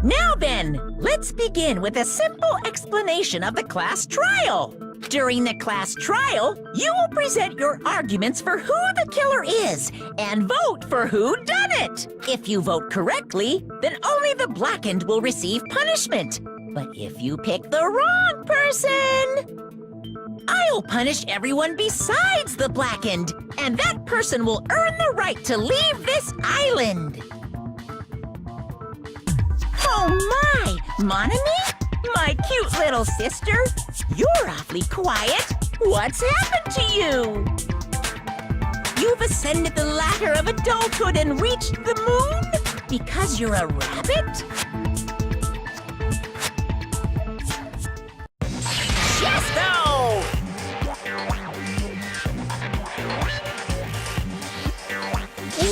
Now then, let's begin with a simple explanation of the class trial. During the class trial, you will present your arguments for who the killer is and vote for who done it. If you vote correctly, then only the blackened will receive punishment. But if you pick the wrong person, I'll punish everyone besides the blackened, and that person will earn the right to leave this island. Oh my! Monami? My cute little sister? You're awfully quiet. What's happened to you? You've ascended the ladder of adulthood and reached the moon? Because you're a rabbit? Chesto!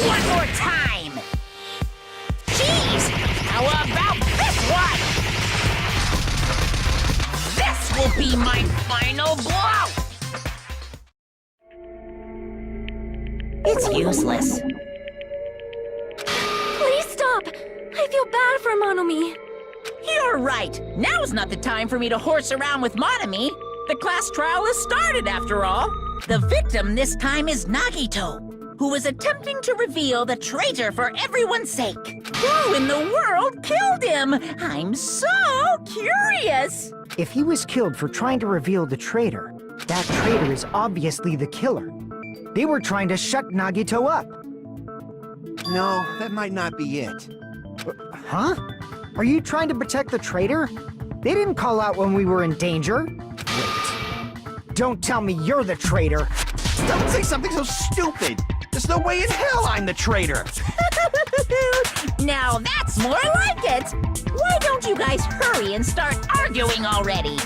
One more time! Jeez! How about this one? This will be my final blow! It's useless. Please stop! I feel bad for Monomi. You're right. Now's not the time for me to horse around with Monami. The class trial has started, after all. The victim this time is Nagito, who is attempting to reveal the traitor for everyone's sake. Who in the world killed him? I'm so curious. If he was killed for trying to reveal the traitor, that traitor is obviously the killer. They were trying to shut Nagito up. No, that might not be it. Huh? Are you trying to protect the traitor? They didn't call out when we were in danger. Wait. Don't tell me you're the traitor. Don't say something so stupid! There's no way in hell I'm the traitor! Now that's more like it. Why don't you guys hurry and start arguing already?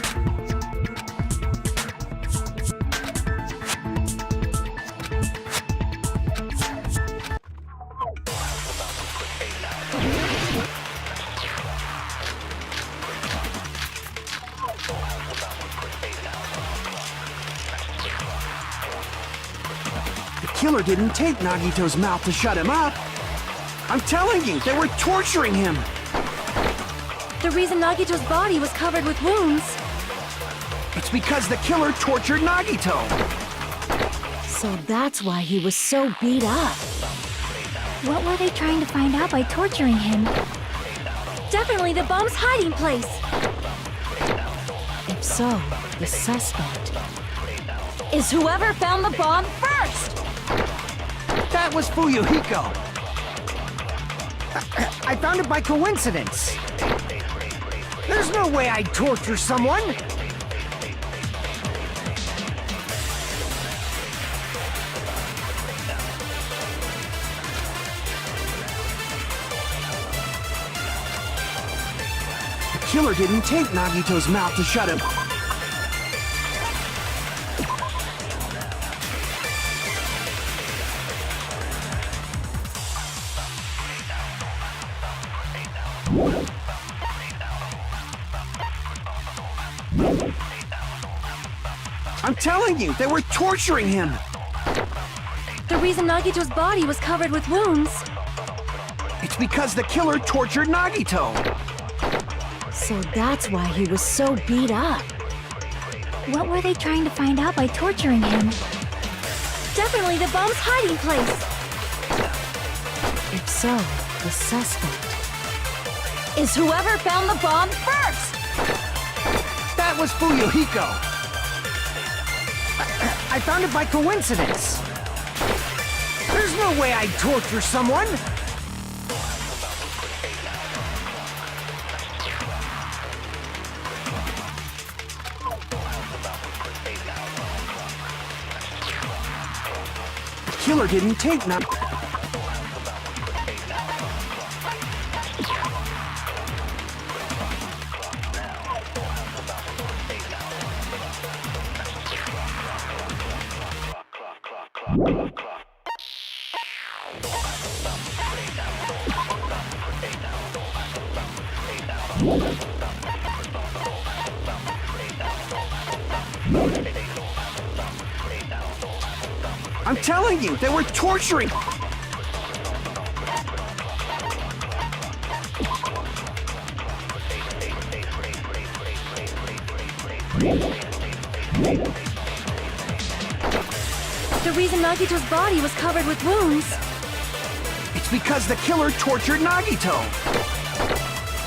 The killer didn't take Nagito's mouth to shut him up. I'm telling you, they were torturing him. The reason Nagito's body was covered with wounds. It's because the killer tortured Nagito. So that's why he was so beat up. What were they trying to find out by torturing him? Definitely the bomb's hiding place. If so, the suspect is whoever found the bomb first! That was Fuyuhiko. I found it by coincidence. There's no way I'd torture someone. The killer didn't take Nagito's mouth to shut him. I'm telling you, they were torturing him! The reason Nagito's body was covered with wounds. It's because the killer tortured Nagito! So that's why he was so beat up. What were they trying to find out by torturing him? Definitely the bomb's hiding place! If so, the suspect is whoever found the bomb first! That was Fuyuhiko. I found it by coincidence. There's no way I'd torture someone. The killer didn't take none. I'm telling you, they were torturing. The reason Nagito's body was covered with wounds. It's because the killer tortured Nagito.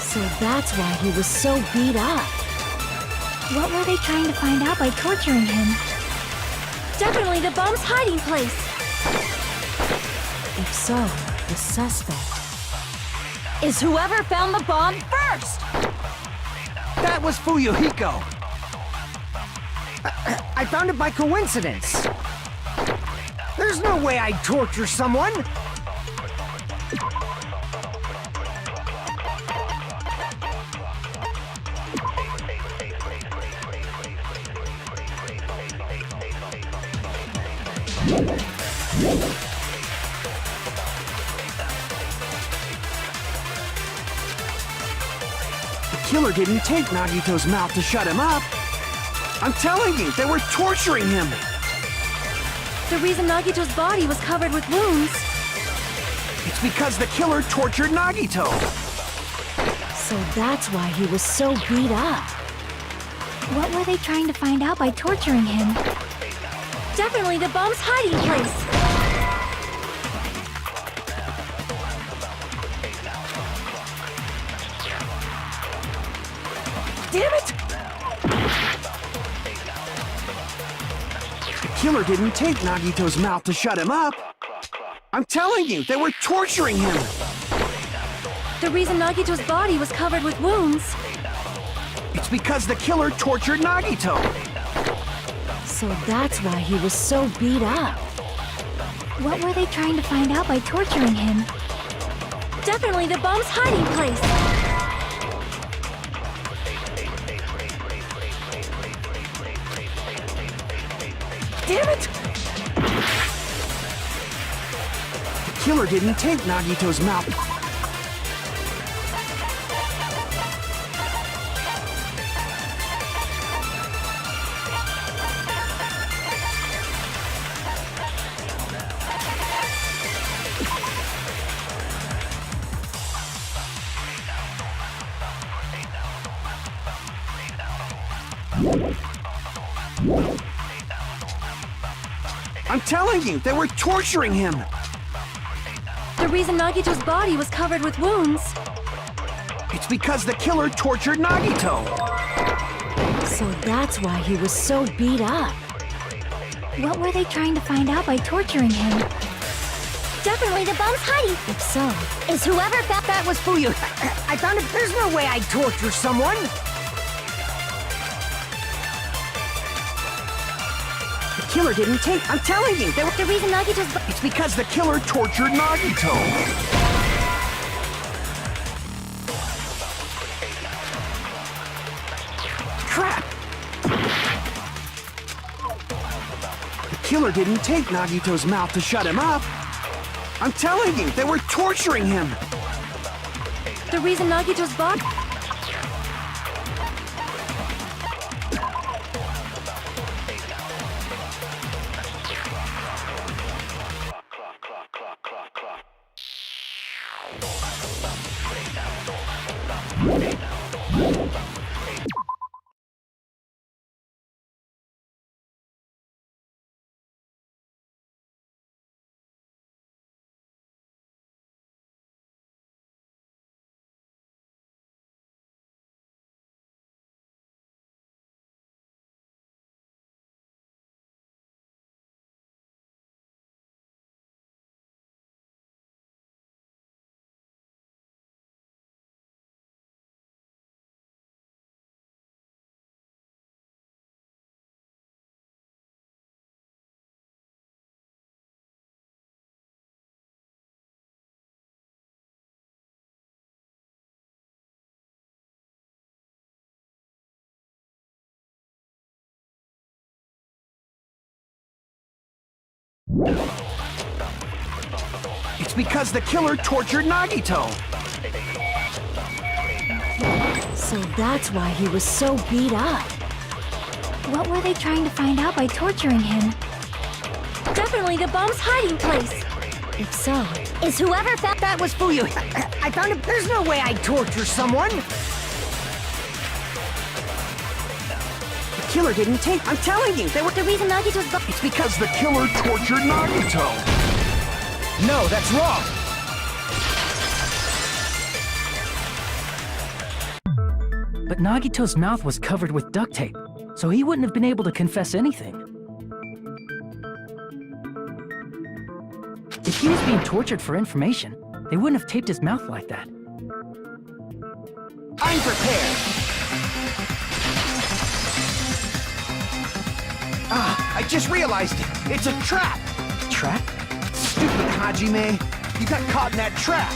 So that's why he was so beat up. What were they trying to find out by torturing him? Definitely the bomb's hiding place! If so, the suspect is whoever found the bomb first! That was Fuyuhiko. I found it by coincidence. There's no way I'd torture someone. The killer didn't take Nagito's mouth to shut him up. I'm telling you, they were torturing him. The reason Nagito's body was covered with wounds. It's because the killer tortured Nagito. So that's why he was so beat up. What were they trying to find out by torturing him? Definitely the bomb's hiding place! Damn it! The killer didn't take Nagito's mouth to shut him up. I'm telling you, they were torturing him. The reason Nagito's body was covered with wounds. It's because the killer tortured Nagito. So that's why he was so beat up. What were they trying to find out by torturing him? Definitely the bomb's hiding place! Damn it! The killer didn't take Nagito's mouth. I'm telling you, they were torturing him. The reason Nagito's body was covered with wounds. It's because the killer tortured Nagito. So that's why he was so beat up. What were they trying to find out by torturing him? Definitely the bomb's hiding. If so, is whoever found That was Fuyu. I found it. There's no way I'd torture someone. The killer didn't take. I'm telling you, they were. the reason Nagito's It's because the killer tortured Nagito. Crap! The killer didn't take Nagito's mouth to shut him up. I'm telling you, they were torturing him. the reason Nagito's body. It's because the killer tortured Nagito. So that's why he was so beat up. What were they trying to find out by torturing him? Definitely the bomb's hiding place. If so, is whoever found That was Fuyu. I found him. There's no way I'd torture someone. The killer didn't take. I'm telling you, they were. the reason Nagito's bomb? It's because the killer tortured Nagito. No, that's wrong. But Nagito's mouth was covered with duct tape, so he wouldn't have been able to confess anything. If he was being tortured for information, they wouldn't have taped his mouth like that. I'm prepared. Ah, I just realized it. It's a trap. Trap? Stupid Hajime. You got caught in that trap.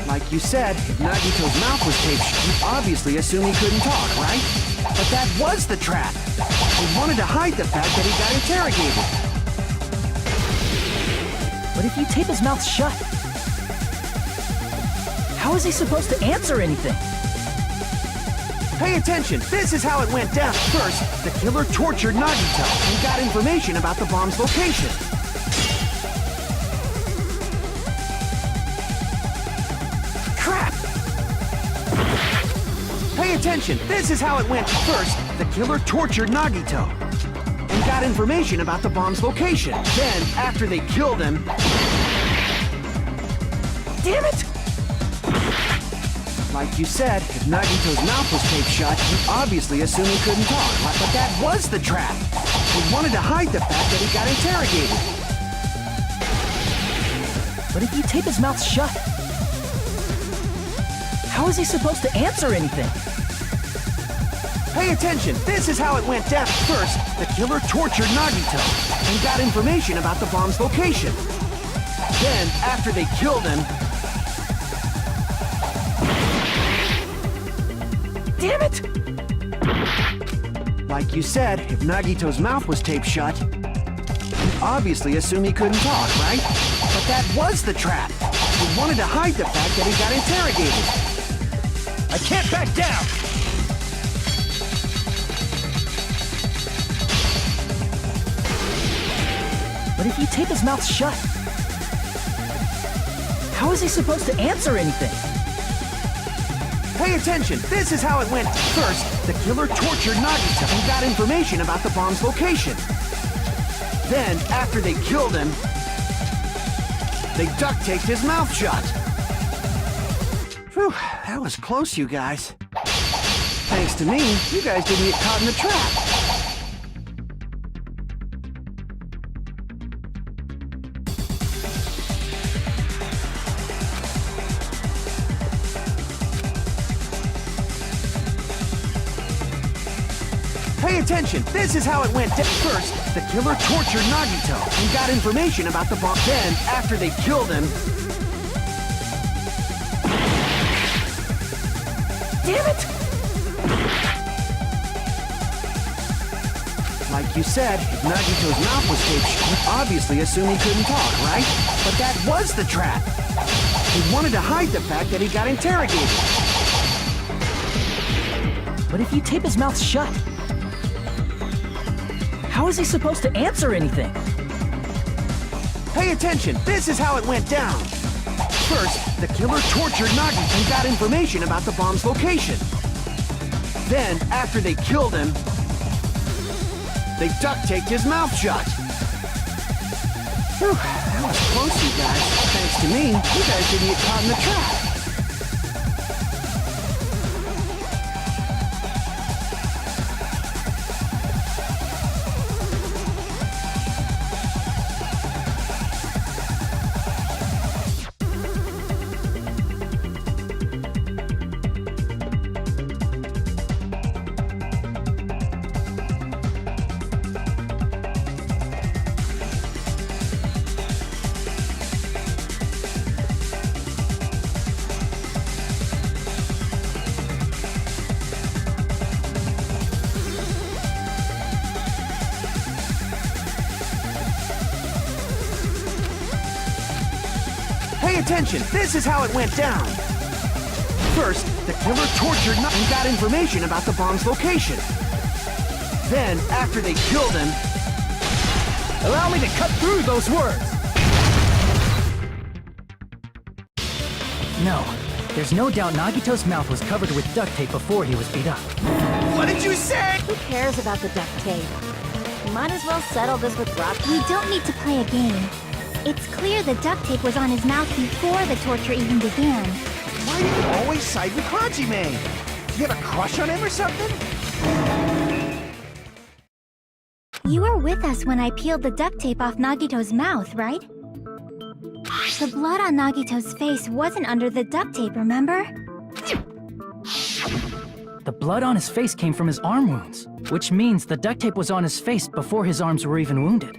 Like you said, if Nagito's mouth was taped, you'd obviously assume he couldn't talk, right? But that was the trap. They wanted to hide the fact that he got interrogated. But if you tape his mouth shut, how is he supposed to answer anything? Pay attention, this is how it went down. First, the killer tortured Nagito and got information about the bomb's location. Crap! Pay attention, this is how it went. First, the killer tortured Nagito and got information about the bomb's location. Then, after they killed him... Damn it! Like you said, if Nagito's mouth was taped shut, you'd obviously assume he couldn't talk. But that was the trap. They wanted to hide the fact that he got interrogated. But if you tape his mouth shut, how is he supposed to answer anything? Pay attention, this is how it went down. First, the killer tortured Nagito and got information about the bomb's location. Then, after they killed him... Damn it! Like you said, if Nagito's mouth was taped shut, you'd obviously assume he couldn't talk, right? But that was the trap. They wanted to hide the fact that he got interrogated. I can't back down! But if you tape his mouth shut, how is he supposed to answer anything? Pay attention, this is how it went. First, the killer tortured Nagito and got information about the bomb's location. Then, after they killed him, they duct taped his mouth shut. Whew, that was close, you guys. Thanks to me, you guys didn't get caught in the trap. Pay attention, this is how it went. First, the killer tortured Nagito and got information about the bomb. Then, after they killed him... Damn it! Like you said, if Nagito's mouth was taped, you'd obviously assume he couldn't talk, right? But that was the trap. He wanted to hide the fact that he got interrogated. But if you tape his mouth shut, how is he supposed to answer anything? Pay attention, this is how it went down. First, the killer tortured Nagito and got information about the bomb's location. Then, after they killed him, they duct taped his mouth shut. Whew, that was close, you guys. Thanks to me, you guys didn't get caught in the trap. Pay attention, this is how it went down. First, the killer tortured Nagi and got information about the bomb's location. Then, after they killed him... Allow me to cut through those words! No, there's no doubt Nagito's mouth was covered with duct tape before he was beat up. What did you say? Who cares about the duct tape? Might as well settle this with Rocky. We don't need to play a game. It's clear the duct tape was on his mouth before the torture even began. Why do you always side with Hajime? You have a crush on him or something? You were with us when I peeled the duct tape off Nagito's mouth, right? The blood on Nagito's face wasn't under the duct tape, remember? The blood on his face came from his arm wounds, which means the duct tape was on his face before his arms were even wounded.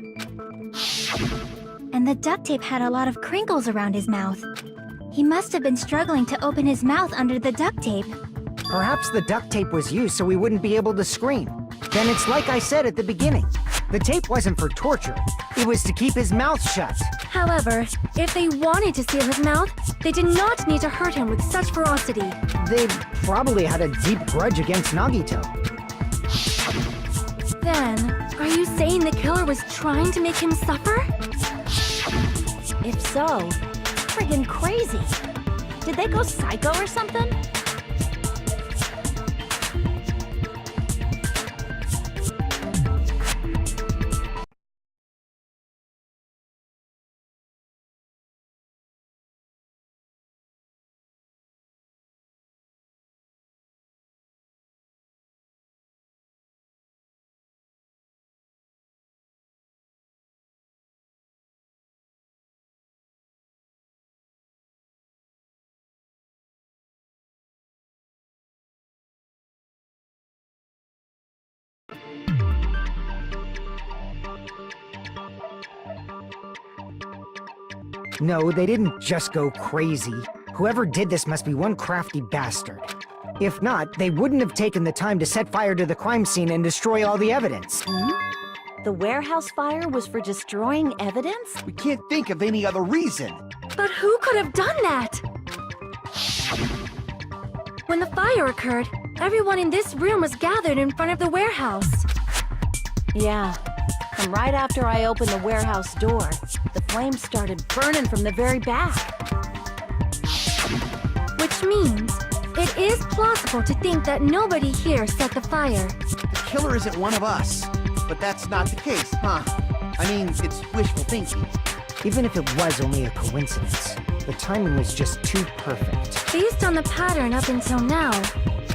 And the duct tape had a lot of crinkles around his mouth. He must have been struggling to open his mouth under the duct tape. Perhaps the duct tape was used so he wouldn't be able to scream. Then it's like I said at the beginning. The tape wasn't for torture. It was to keep his mouth shut. However, if they wanted to seal his mouth, they did not need to hurt him with such ferocity. They probably had a deep grudge against Nagito. Then, are you saying the killer was trying to make him suffer? If so, friggin' crazy. Did they go psycho or something? No, they didn't just go crazy. Whoever did this must be one crafty bastard. If not, they wouldn't have taken the time to set fire to the crime scene and destroy all the evidence. The warehouse fire was for destroying evidence? We can't think of any other reason. But who could have done that? When the fire occurred, everyone in this room was gathered in front of the warehouse. Yeah. And right after I opened the warehouse door, the flames started burning from the very back. Which means, it is plausible to think that nobody here set the fire. The killer isn't one of us. But that's not the case, huh? I mean, it's wishful thinking. Even if it was only a coincidence, the timing was just too perfect. Based on the pattern up until now,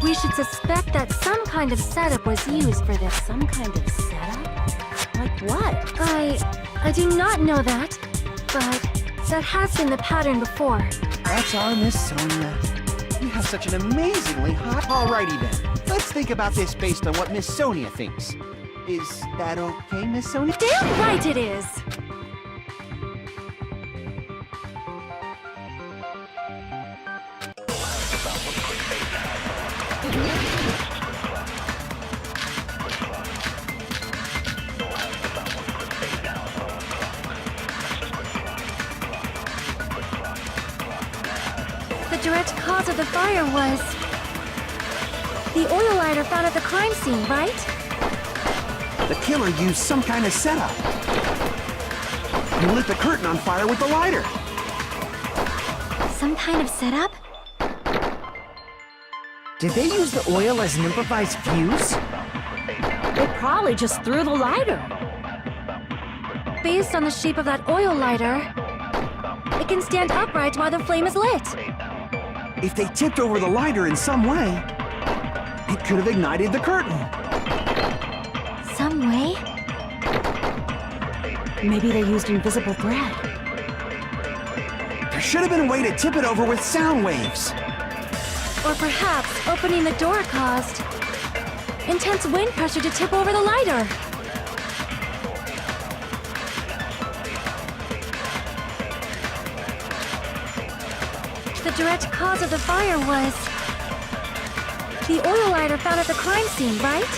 we should suspect that some kind of setup was used for this. Some kind of setup? Like what? I do not know that, but that has been the pattern before. That's our Miss Sonia. You have such an amazingly hot... Alrighty then. Let's think about this based on what Miss Sonia thinks. Is that okay, Miss Sonia? Damn right it is! The direct cause of the fire was the oil lighter found at the crime scene, right? The killer used some kind of setup. He lit the curtain on fire with the lighter. Some kind of setup? Did they use the oil as an improvised fuse? They probably just threw the lighter. Based on the shape of that oil lighter, it can stand upright while the flame is lit. If they tipped over the lighter in some way, it could have ignited the curtain. Some way? Maybe they used invisible thread. There should have been a way to tip it over with sound waves. Or perhaps opening the door caused intense wind pressure to tip over the lighter. The direct cause of the fire was the oil lighter found at the crime scene, right?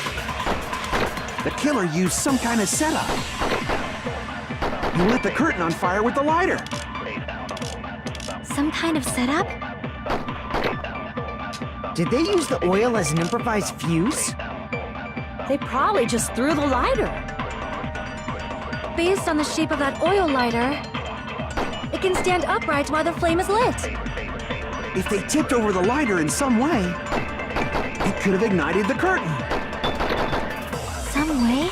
The killer used some kind of setup. He lit the curtain on fire with the lighter. some kind of setup? Did they use the oil as an improvised fuse? They probably just threw the lighter. Based on the shape of that oil lighter, it can stand upright while the flame is lit. If they tipped over the lighter in some way, it could have ignited the curtain. Some way?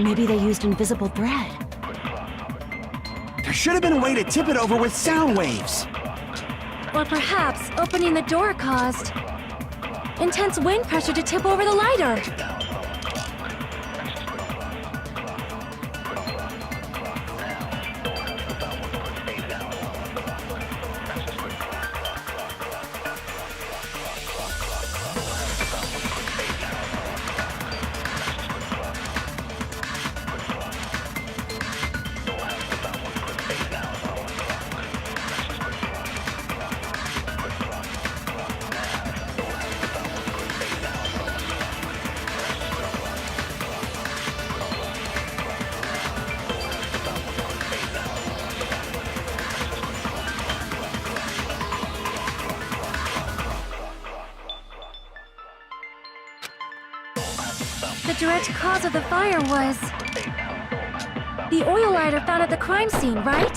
Maybe they used invisible thread. There should have been a way to tip it over with sound waves. Or perhaps opening the door caused intense wind pressure to tip over the lighter. The direct cause of the fire was the oil lighter found at the crime scene, right?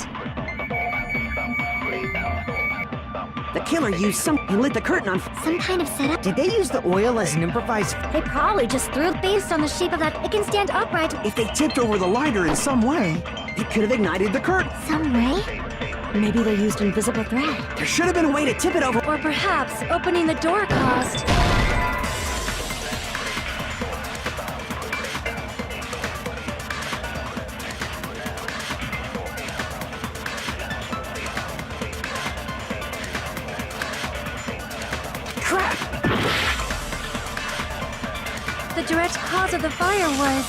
The killer used some and lit the curtain on. Some kind of setup? Did they use the oil as an improvised? They probably just threw it based on the shape of that. It can stand upright. If they tipped over the lighter in some way, it could have ignited the curtain. Some way? Maybe they used invisible thread. There should have been a way to tip it over. Or perhaps opening the door caused Crap! the direct cause of the fire was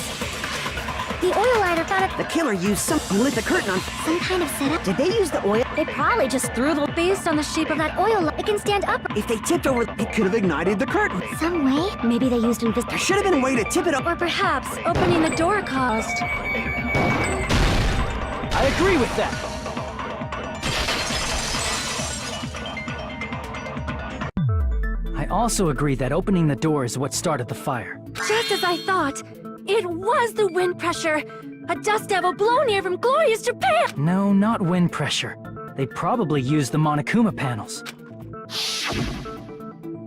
The oil lighter found at The killer used some and lit the curtain on. some kind of setup. Did they use the oil? They probably just threw the based on the shape of that oil light. It can stand upright. If they tipped over, it could have ignited the curtain. Some way? Maybe they used invisible. There should have been a way to tip it over. or perhaps opening the door caused I agree with that. I also agree that opening the door is what started the fire. just as I thought. It was the wind pressure. A dust devil blown here from glorious Japan. No, not wind pressure. They probably used the Monokuma panels.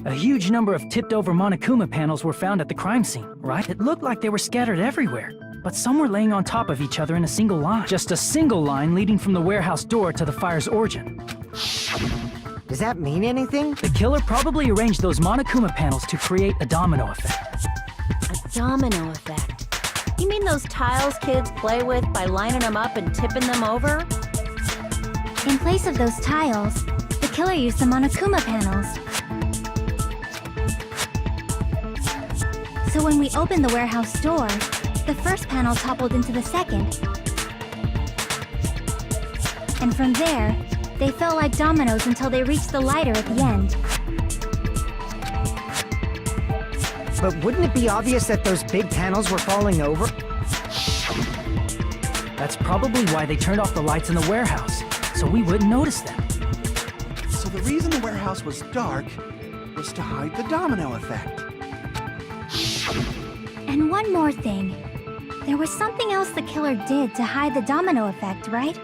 A huge number of tipped-over Monokuma panels were found at the crime scene, right? It looked like they were scattered everywhere, but some were laying on top of each other in a single line. Just a single line leading from the warehouse door to the fire's origin. Does that mean anything? The killer probably arranged those Monokuma panels to create a domino effect. A domino effect. You mean those tiles kids play with by lining them up and tipping them over? In place of those tiles, the killer used the Monokuma panels. So when we opened the warehouse door, the first panel toppled into the second. And from there, they fell like dominoes until they reached the lighter at the end. But wouldn't it be obvious that those big panels were falling over? That's probably why they turned off the lights in the warehouse, so we wouldn't notice them. So the reason the warehouse was dark was to hide the domino effect. And one more thing. There was something else the killer did to hide the domino effect, right?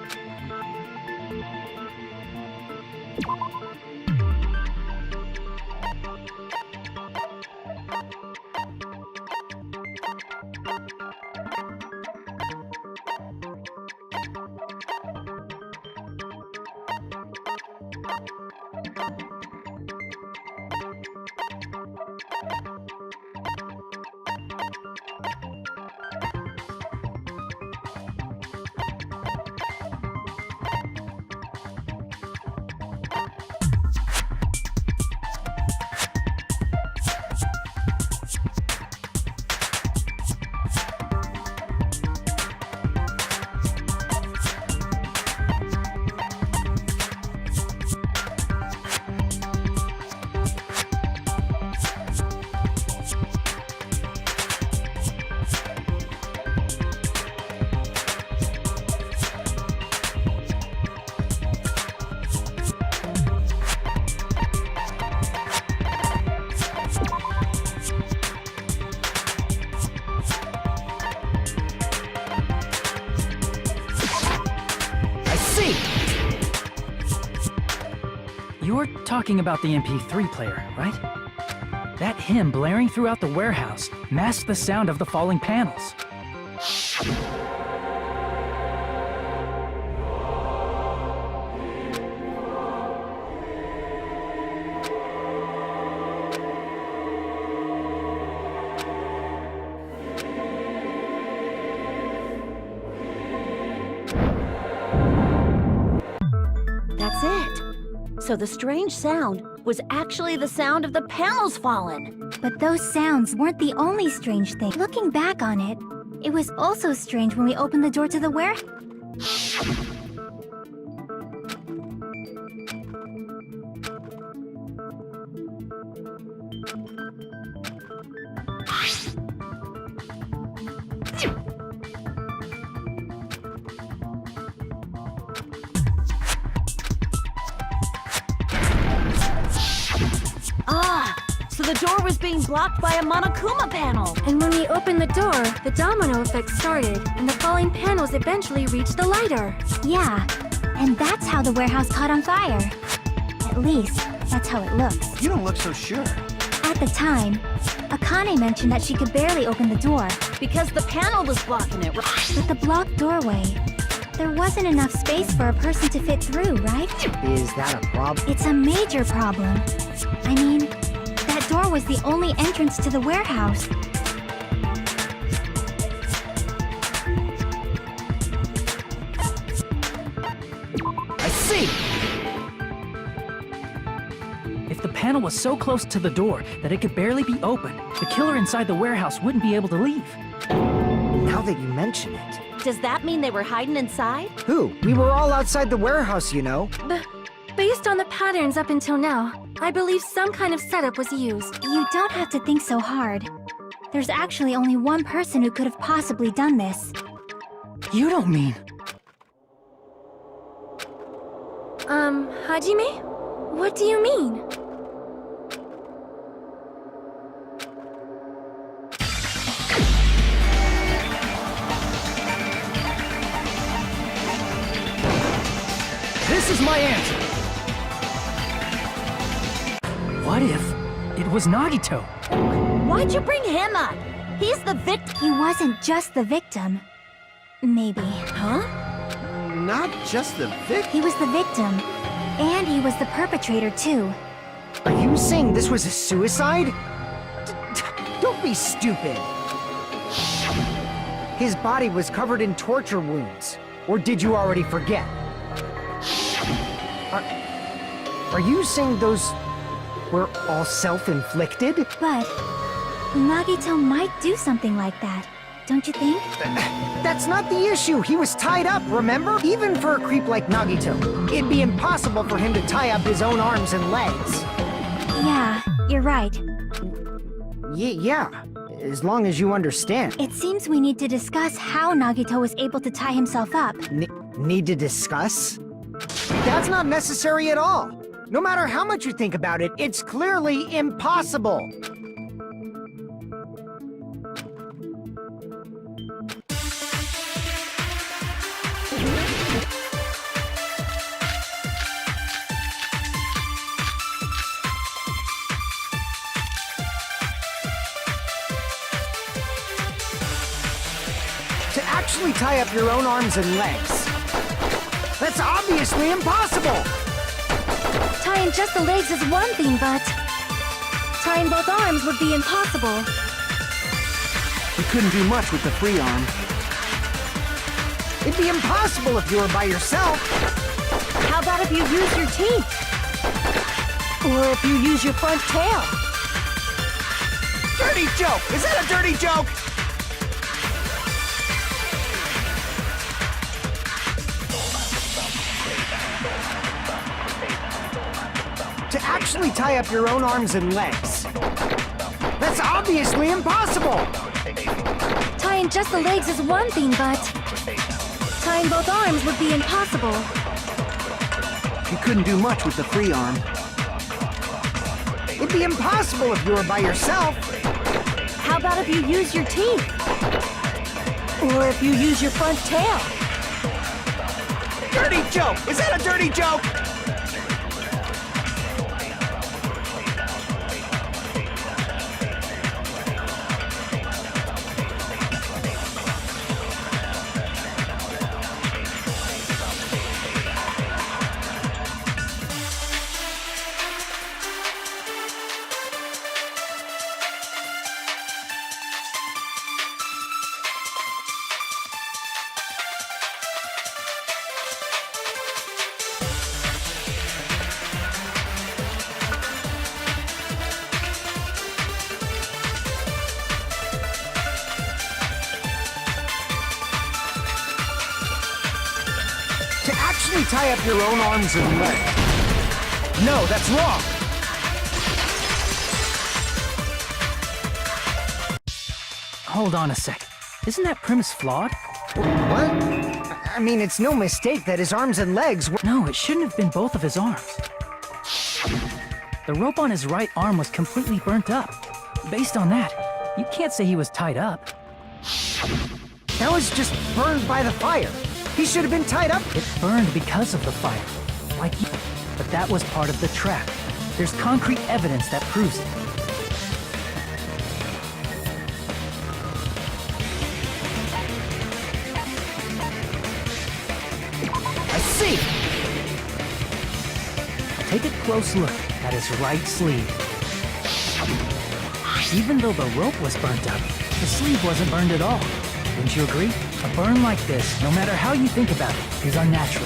You're talking about the MP3 player, right? That hymn blaring throughout the warehouse masked the sound of the falling panels. That's it. So the strange sound was actually the sound of the panels falling. But those sounds weren't the only strange thing. Looking back on it, it was also strange when we opened the door to the warehouse. So the door was being blocked by a Monokuma panel. And when we opened the door, the domino effect started, and the falling panels eventually reached the lighter. Yeah, and that's how the warehouse caught on fire. At least, that's how it looks. You don't look so sure. At the time, Akane mentioned that she could barely open the door. Because the panel was blocking it, right? But the blocked doorway, there wasn't enough space for a person to fit through, right? Is that a problem? It's a major problem. I mean, that door was the only entrance to the warehouse. I see! If the panel was so close to the door that it could barely be opened, the killer inside the warehouse wouldn't be able to leave. Now that you mention it. Does that mean they were hiding inside? Who? We were all outside the warehouse, you know. Based on the patterns up until now, I believe some kind of setup was used. You don't have to think so hard. There's actually only one person who could have possibly done this. You don't mean... Hajime? What do you mean? This is my answer! What if it was Nagito? Why'd you bring him up? He's the victim. He wasn't just the victim. Maybe. Huh? Not just the victim. He was the victim. And he was the perpetrator, too. Are you saying this was a suicide? Don't be stupid. His body was covered in torture wounds. Or did you already forget? Are you saying those were all self-inflicted? But Nagito might do something like that, don't you think? That's not the issue. He was tied up, remember? Even for a creep like Nagito, it'd be impossible for him to tie up his own arms and legs. Yeah, you're right. Yeah, as long as you understand. It seems we need to discuss how Nagito was able to tie himself up. Need to discuss? That's not necessary at all. No matter how much you think about it, it's clearly impossible. To actually tie up your own arms and legs. That's obviously impossible! Tying just the legs is one thing, but tying both arms would be impossible. You couldn't do much with the free arm. It'd be impossible if you were by yourself. How about if you use your teeth? Or if you use your front tail? Dirty joke! Is that a dirty joke? To actually tie up your own arms and legs. That's obviously impossible! Tying just the legs is one thing, but tying both arms would be impossible. You couldn't do much with the free arm. It'd be impossible if you were by yourself. How about if you use your teeth? Or if you use your front tail? Dirty joke! Is that a dirty joke? to actually tie up your own arms and legs. No, that's wrong. Hold on a sec. Isn't that premise flawed? What? I mean, it's no mistake that his arms and legs were... No, it shouldn't have been both of his arms. The rope on his right arm was completely burnt up. Based on that, you can't say he was tied up. That was just burned by the fire. He should have been tied up. It burned because of the fire. Like you. But that was part of the trap. There's concrete evidence that proves it. I see. Take a close look at his right sleeve. Even though the rope was burnt up, the sleeve wasn't burned at all. Wouldn't you agree? A burn like this, no matter how you think about it, is unnatural.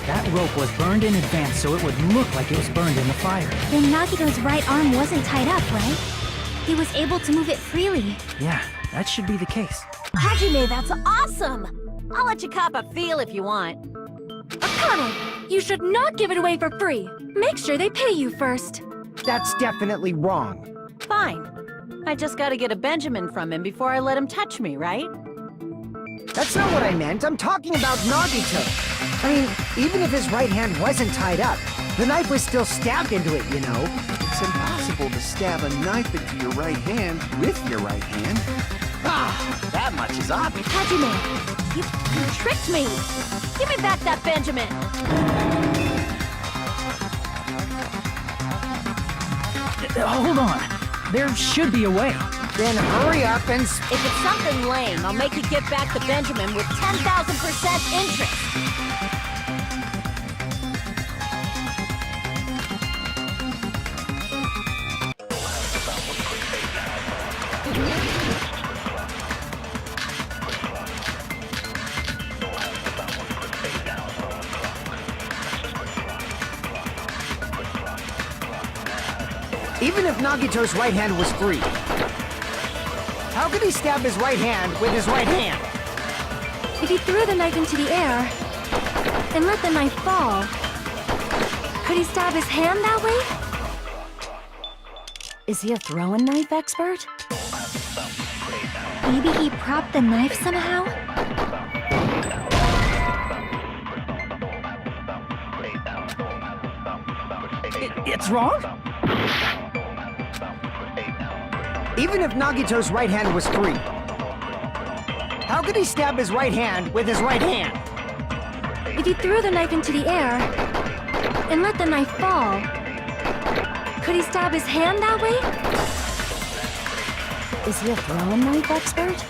That rope was burned in advance so it would look like it was burned in the fire. Then Nagito's right arm wasn't tied up, right? He was able to move it freely. Yeah, that should be the case. Hajime, that's awesome! I'll let you cop a feel if you want. Akane, you should not give it away for free. Make sure they pay you first. That's definitely wrong. Fine. I just gotta get a Benjamin from him before I let him touch me, right? That's not what I meant. I'm talking about Nagito. I mean, even if his right hand wasn't tied up, the knife was still stabbed into it, you know? It's impossible to stab a knife into your right hand with your right hand. Ah, that much is obvious. Hajime, you tricked me! Give me back that Benjamin! Hold on. There should be a way. Then hurry up and... If it's something lame, I'll make you give back the Benjamin with 10,000% interest! Even if Nagito's right hand was free, how could he stab his right hand with his right hand? If he threw the knife into the air and let the knife fall, could he stab his hand that way? Is he a throwing knife expert? Maybe he propped the knife somehow? It's wrong? Even if Nagito's right hand was free, how could he stab his right hand with his right hand? If he threw the knife into the air and let the knife fall, could he stab his hand that way? Is he a throwing knife expert?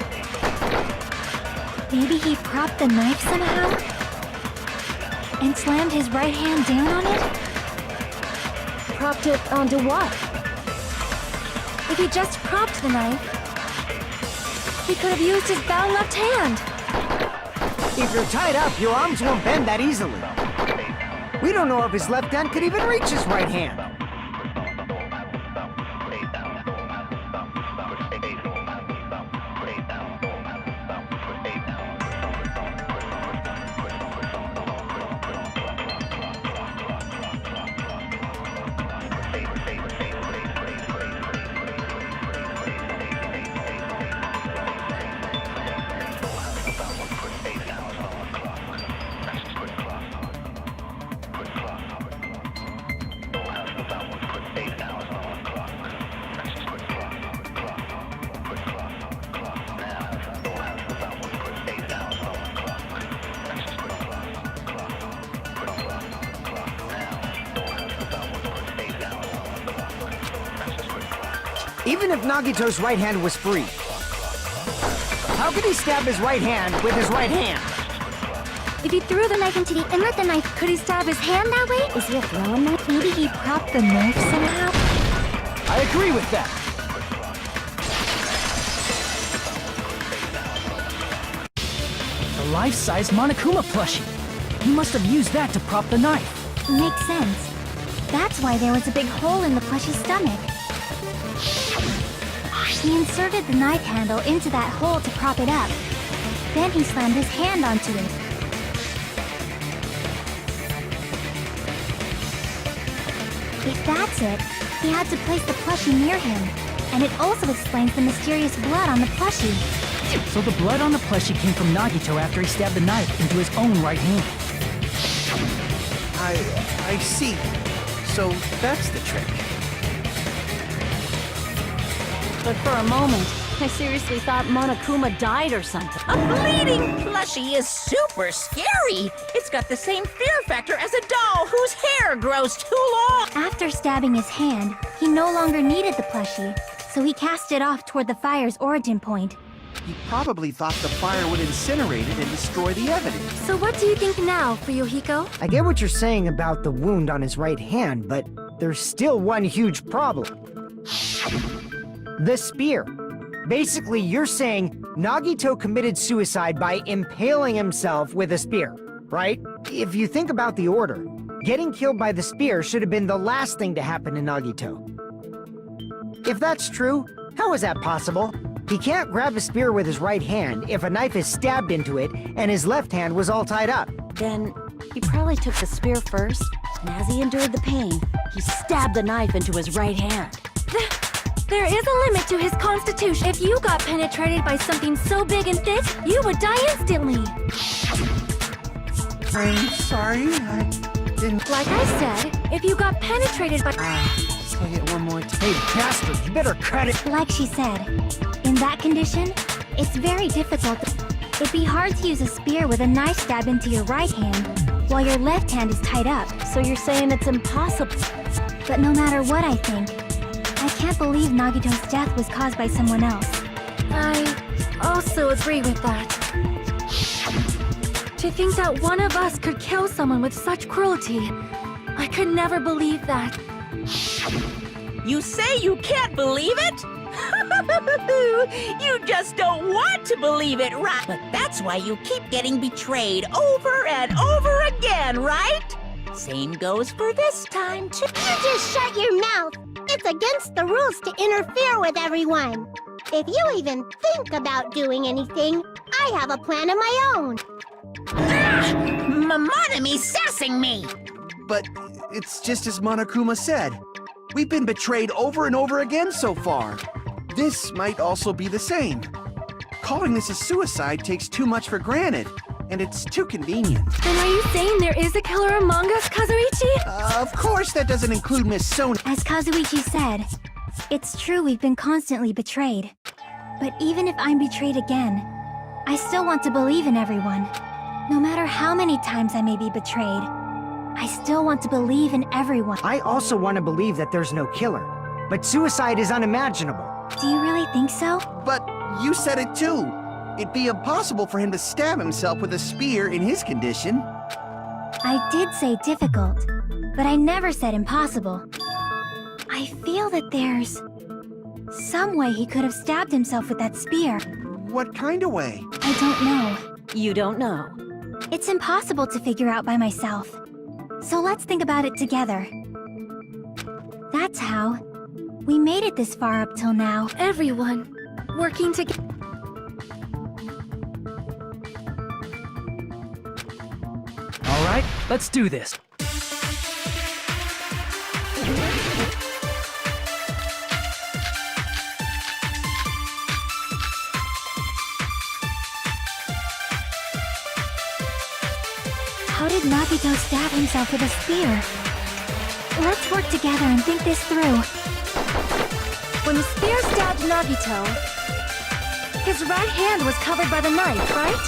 Maybe he propped the knife somehow? And slammed his right hand down on it? Propped it onto what? If he just propped the knife, he could have used his bound left hand. If you're tied up, your arms won't bend that easily. We don't know if his left hand could even reach his right hand. Even if Nagito's right hand was free, how could he stab his right hand with his right hand? If he threw the knife into the and let the knife, could he stab his hand that way? Is he a throwing knife? Maybe he propped the knife somehow? I agree with that. The life-size Monokuma plushie. He must have used that to prop the knife. Makes sense. That's why there was a big hole in the plushie's stomach. He inserted the knife handle into that hole to prop it up. Then he slammed his hand onto it. That's it. He had to place the plushie near him. And it also explains the mysterious blood on the plushie. So the blood on the plushie came from Nagito after he stabbed the knife into his own right hand. I see. So that's the trick. But for a moment, I seriously thought Monokuma died or something. A bleeding plushie is super scary. It's got the same fear factor as a doll whose hair grows too long. After stabbing his hand, he no longer needed the plushie, so he cast it off toward the fire's origin point. He probably thought the fire would incinerate it and destroy the evidence. So what do you think now, Fuyuhiko? I get what you're saying about the wound on his right hand, but there's still one huge problem. The spear. Basically, you're saying Nagito committed suicide by impaling himself with a spear, right? If you think about the order, getting killed by the spear should have been the last thing to happen to Nagito. If that's true, how is that possible? He can't grab a spear with his right hand if a knife is stabbed into it and his left hand was all tied up. Then he probably took the spear first, and as he endured the pain, he stabbed the knife into his right hand. There is a limit to his constitution. If you got penetrated by something so big and thick, you would die instantly. I'm sorry, I didn't... Like I said, if you got penetrated by... Say it one more time. Hey, bastard, you better cut it! Like she said, in that condition, it's very difficult. It'd be hard to use a spear with a knife stabbed into your right hand while your left hand is tied up. So you're saying it's impossible? But no matter what I think, I can't believe Nagito's death was caused by someone else. I also agree with that. To think that one of us could kill someone with such cruelty, I could never believe that. You say you can't believe it? You just don't want to believe it, right? But that's why you keep getting betrayed over and over again, right? Same goes for this time, too. You just shut your mouth. It's against the rules to interfere with everyone. If you even think about doing anything, I have a plan of my own. Momonami's sassing me! But it's just as Monokuma said. We've been betrayed over and over again so far. This might also be the same. Calling this a suicide takes too much for granted, and it's too convenient. Then are you saying there is a killer among us, Kazuichi? Of course that doesn't include Miss Sonia. As Kazuichi said, it's true we've been constantly betrayed. But even if I'm betrayed again, I still want to believe in everyone. No matter how many times I may be betrayed, I still want to believe in everyone. I also want to believe that there's no killer, but suicide is unimaginable. Do you really think so? But you said it too. It'd be impossible for him to stab himself with a spear in his condition. I did say difficult, but I never said impossible. I feel that there's some way he could have stabbed himself with that spear. What kind of way? I don't know. You don't know. It's impossible to figure out by myself. So let's think about it together. That's how we made it this far up till now. Everyone, working together. All right, let's do this. How did Nagito stab himself with a spear? Let's work together and think this through. When the spear stabbed Nagito, his right hand was covered by the knife, right?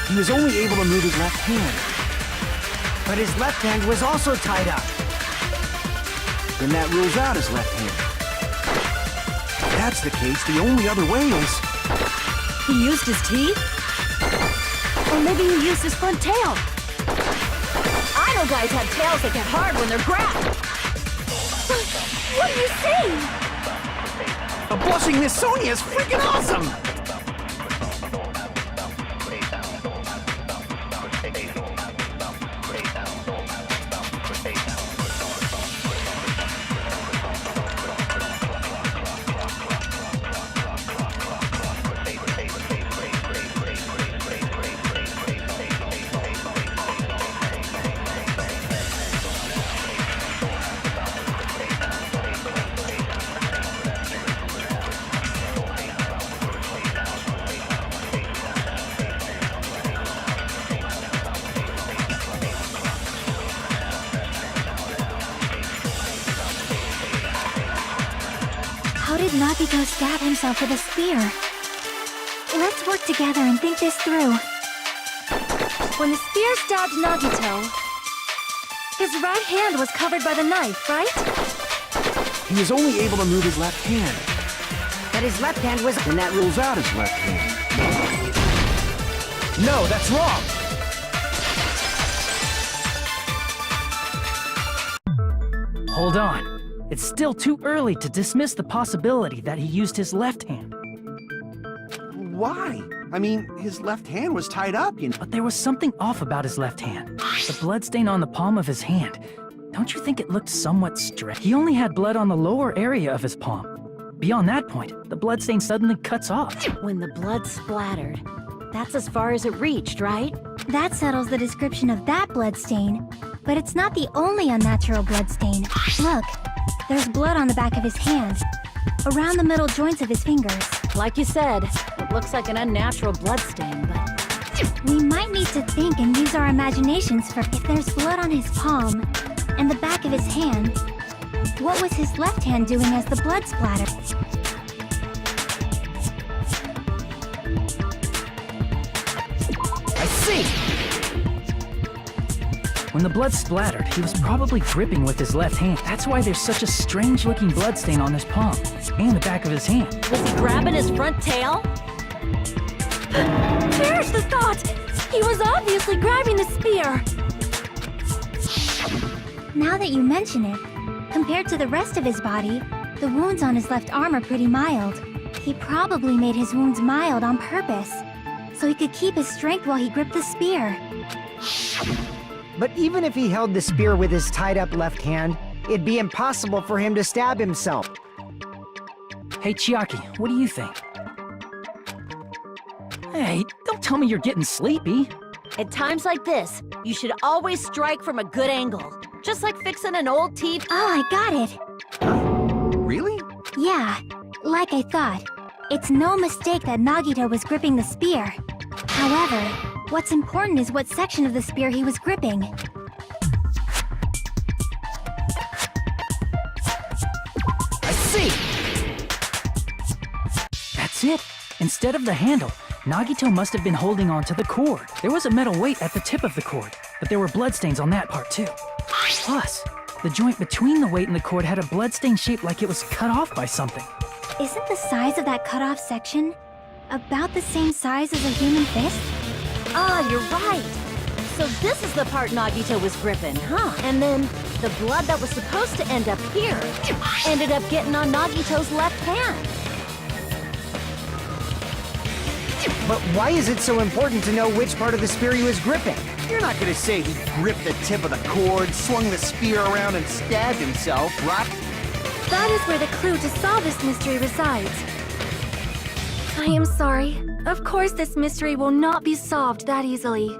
He was only able to move his left hand. But his left hand was also tied up. Then that rules out his left hand. If that's the case, the only other way is... He used his teeth? Or maybe he used his front tail. I know guys have tails that get hard when they're grabbed. What are you saying? The blushing Miss Sonia is freaking awesome! Nagito stab himself with a spear? Let's work together and think this through. When the spear stabbed Nagito, his right hand was covered by the knife, right? He was only able to move his left hand. But his left hand was... And that rules out his left hand. No, that's wrong! Hold on. It's still too early to dismiss the possibility that he used his left hand. Why? I mean, his left hand was tied up, you know. But there was something off about his left hand. The bloodstain on the palm of his hand. Don't you think it looked somewhat stretched? He only had blood on the lower area of his palm. Beyond that point, the bloodstain suddenly cuts off. When the blood splattered, that's as far as it reached, right? That settles the description of that bloodstain. But it's not the only unnatural bloodstain. Look, there's blood on the back of his hand, around the middle joints of his fingers. Like you said, it looks like an unnatural bloodstain, but... We might need to think and use our imaginations for if there's blood on his palm and the back of his hand, what was his left hand doing as the blood splattered? I see! When the blood splattered, he was probably gripping with his left hand. That's why there's such a strange-looking bloodstain on his palm and the back of his hand. Was he grabbing his front tail? Perish the thought! He was obviously grabbing the spear! Now that you mention it, compared to the rest of his body, the wounds on his left arm are pretty mild. He probably made his wounds mild on purpose, so he could keep his strength while he gripped the spear. But even if he held the spear with his tied-up left hand, it'd be impossible for him to stab himself. Hey, Chiaki, what do you think? Hey, don't tell me you're getting sleepy. At times like this, you should always strike from a good angle. Just like fixing an old TV. Oh, I got it! Really? Yeah, like I thought. It's no mistake that Nagito was gripping the spear. However, what's important is what section of the spear he was gripping. I see! That's it. Instead of the handle, Nagito must have been holding on to the cord. There was a metal weight at the tip of the cord, but there were bloodstains on that part too. Plus, the joint between the weight and the cord had a bloodstain shaped like it was cut off by something. Isn't the size of that cut-off section about the same size as a human fist? Ah, you're right. So this is the part Nagito was gripping, huh? And then the blood that was supposed to end up here ended up getting on Nagito's left hand. But why is it so important to know which part of the spear he was gripping? You're not gonna say he gripped the tip of the cord, swung the spear around, and stabbed himself, right? That is where the clue to solve this mystery resides. I am sorry. Of course this mystery will not be solved that easily.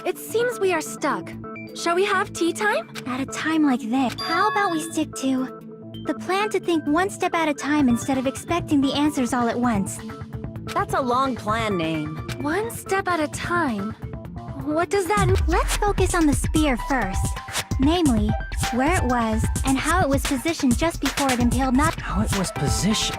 It seems we are stuck. Shall we have tea time? At a time like this, how about we stick to the plan to think one step at a time instead of expecting the answers all at once? That's a long plan name. One step at a time. What does that mean? Let's focus on the spear first. Namely, where it was and how it was positioned just before it impaled Nagito. How it was positioned.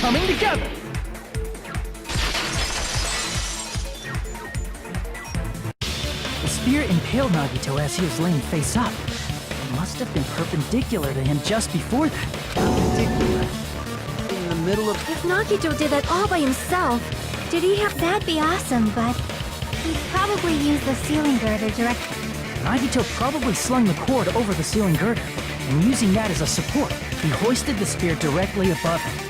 coming together! The spear impaled Nagito as he was laying face up. It must have been perpendicular to him just before that. Perpendicular. In the middle of... If Nagito did that all by himself, did he have... That'd be awesome, but he'd probably use the ceiling girder directly. Nagito probably slung the cord over the ceiling girder, and using that as a support, he hoisted the spear directly above him.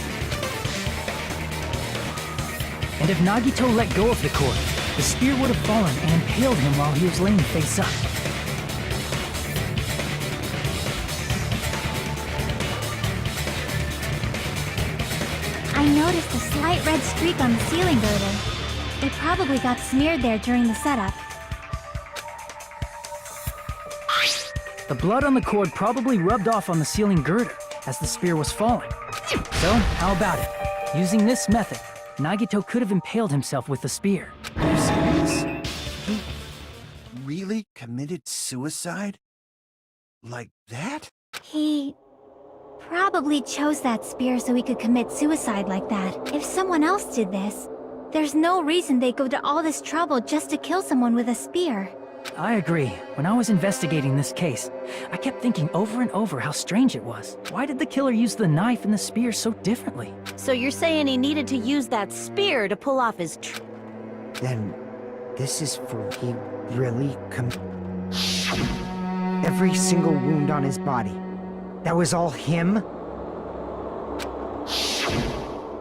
And if Nagito let go of the cord, the spear would have fallen and impaled him while he was laying face up. I noticed a slight red streak on the ceiling girder. It probably got smeared there during the setup. The blood on the cord probably rubbed off on the ceiling girder as the spear was falling. So, how about it? Using this method, Nagito could have impaled himself with the spear. Are you serious? He really committed suicide? Like that? He probably chose that spear so he could commit suicide like that. If someone else did this, there's no reason they'd go to all this trouble just to kill someone with a spear. I agree. When I was investigating this case, I kept thinking over and over how strange it was. Why did the killer use the knife and the spear so differently? So you're saying he needed to use that spear to pull off his Then, this is for he really every single wound on his body. That was all him?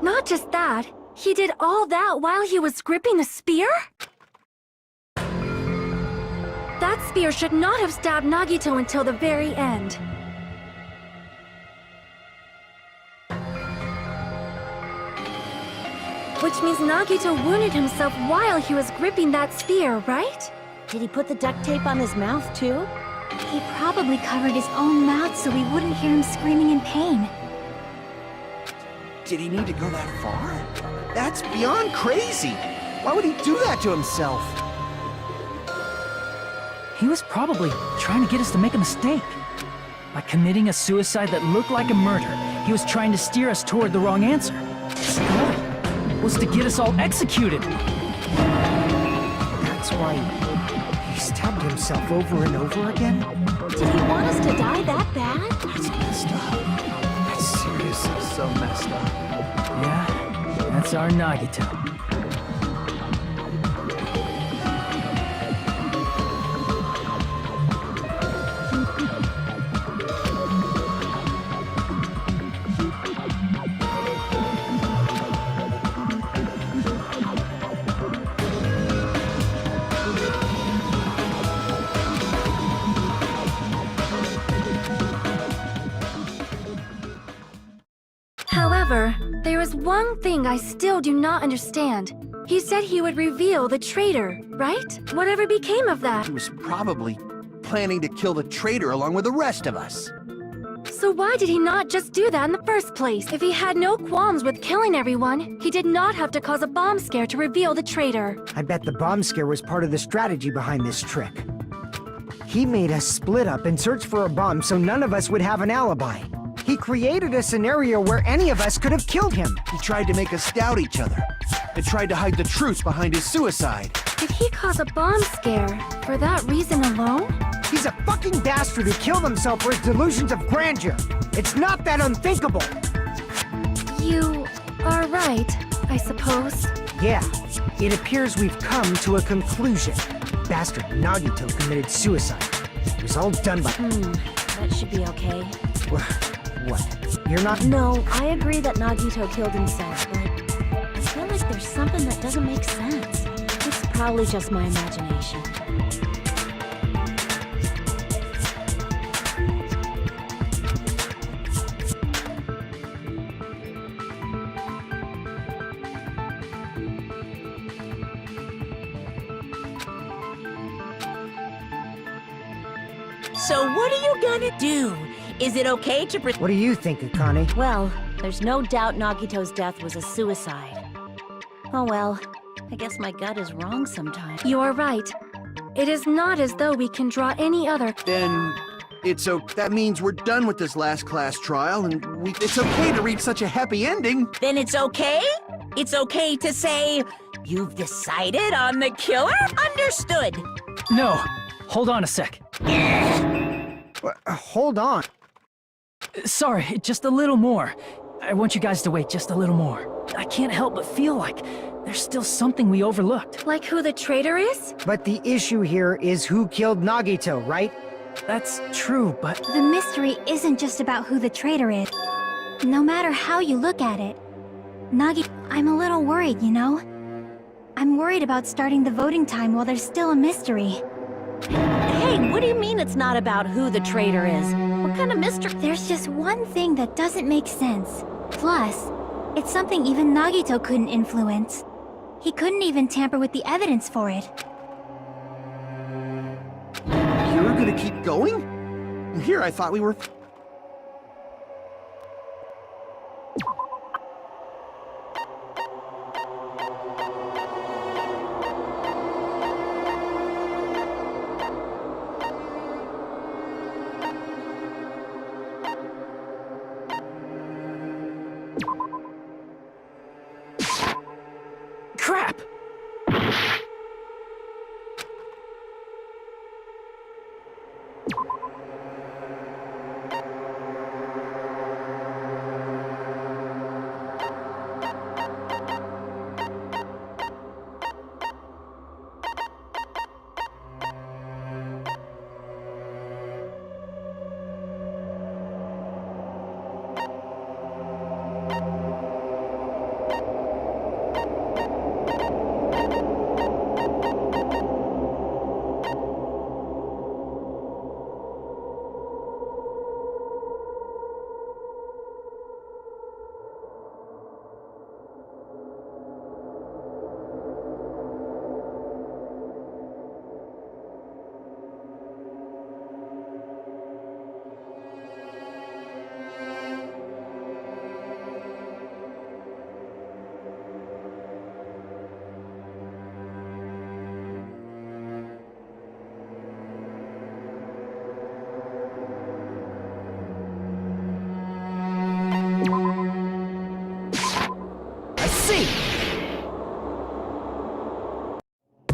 Not just that, he did all that while he was gripping the spear? That spear should not have stabbed Nagito until the very end. Which means Nagito wounded himself while he was gripping that spear, right? Did he put the duct tape on his mouth too? He probably covered his own mouth so we wouldn't hear him screaming in pain. Did he need to go that far? That's beyond crazy! Why would he do that to himself? He was probably trying to get us to make a mistake. By committing a suicide that looked like a murder, he was trying to steer us toward the wrong answer. His goal was to get us all executed. That's why he stabbed himself over and over again? Did he want us to die that bad? That's messed up. That's seriously so messed up. Yeah, that's our Nagito. However, there is one thing I still do not understand. He said he would reveal the traitor, right? Whatever became of that? He was probably planning to kill the traitor along with the rest of us. So why did he not just do that in the first place? If he had no qualms with killing everyone, he did not have to cause a bomb scare to reveal the traitor. I bet the bomb scare was part of the strategy behind this trick. He made us split up and search for a bomb so none of us would have an alibi. He created a scenario where any of us could have killed him. He tried to make us doubt each other, and tried to hide the truth behind his suicide. Did he cause a bomb scare for that reason alone? He's a fucking bastard who killed himself for his delusions of grandeur. It's not that unthinkable. You are right, I suppose. Yeah, it appears we've come to a conclusion. Bastard Nagito committed suicide. It was all done by... That should be okay. What? You're not... No, I agree that Nagito killed himself, but I feel like there's something that doesn't make sense. It's probably just my imagination. So what are you gonna do? Is it okay to What do you think, Akane? Well, there's no doubt Nagito's death was a suicide. Oh well, I guess my gut is wrong sometimes. You are right. It is not as though we can draw any other... Then, That means we're done with this last class trial, and it's okay to reach such a happy ending. Then it's okay? It's okay to say, you've decided on the killer? Understood. No, hold on a sec. Hold on. Sorry, just a little more. I want you guys to wait just a little more. I can't help but feel like there's still something we overlooked. Like who the traitor is? But the issue here is who killed Nagito, right? That's true, but The mystery isn't just about who the traitor is. No matter how you look at it. I'm a little worried, you know? I'm worried about starting the voting time while there's still a mystery. Hey, what do you mean it's not about who the traitor is? What kind of mystery? There's just one thing that doesn't make sense. Plus, it's something even Nagito couldn't influence. He couldn't even tamper with the evidence for it. You're gonna keep going? Here, I thought we were... crap!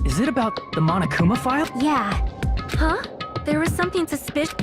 Is it about the Monokuma file? Yeah. Huh? There was something suspicious.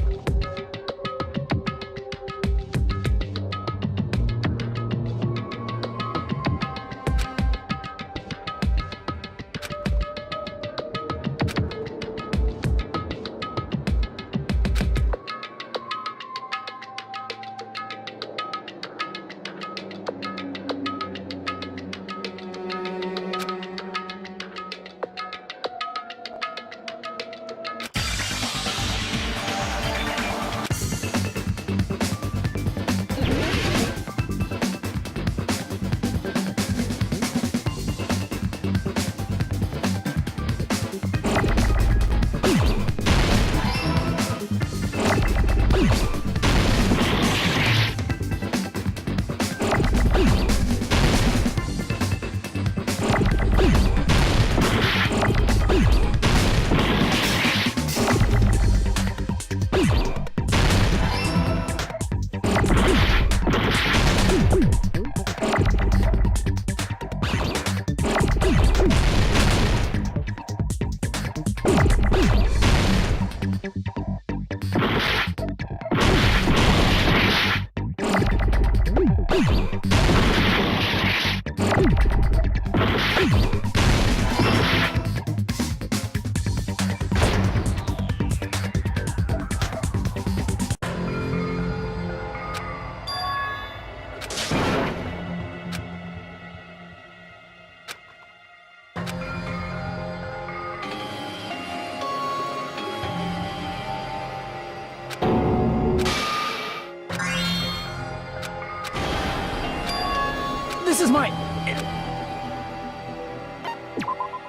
This is mine!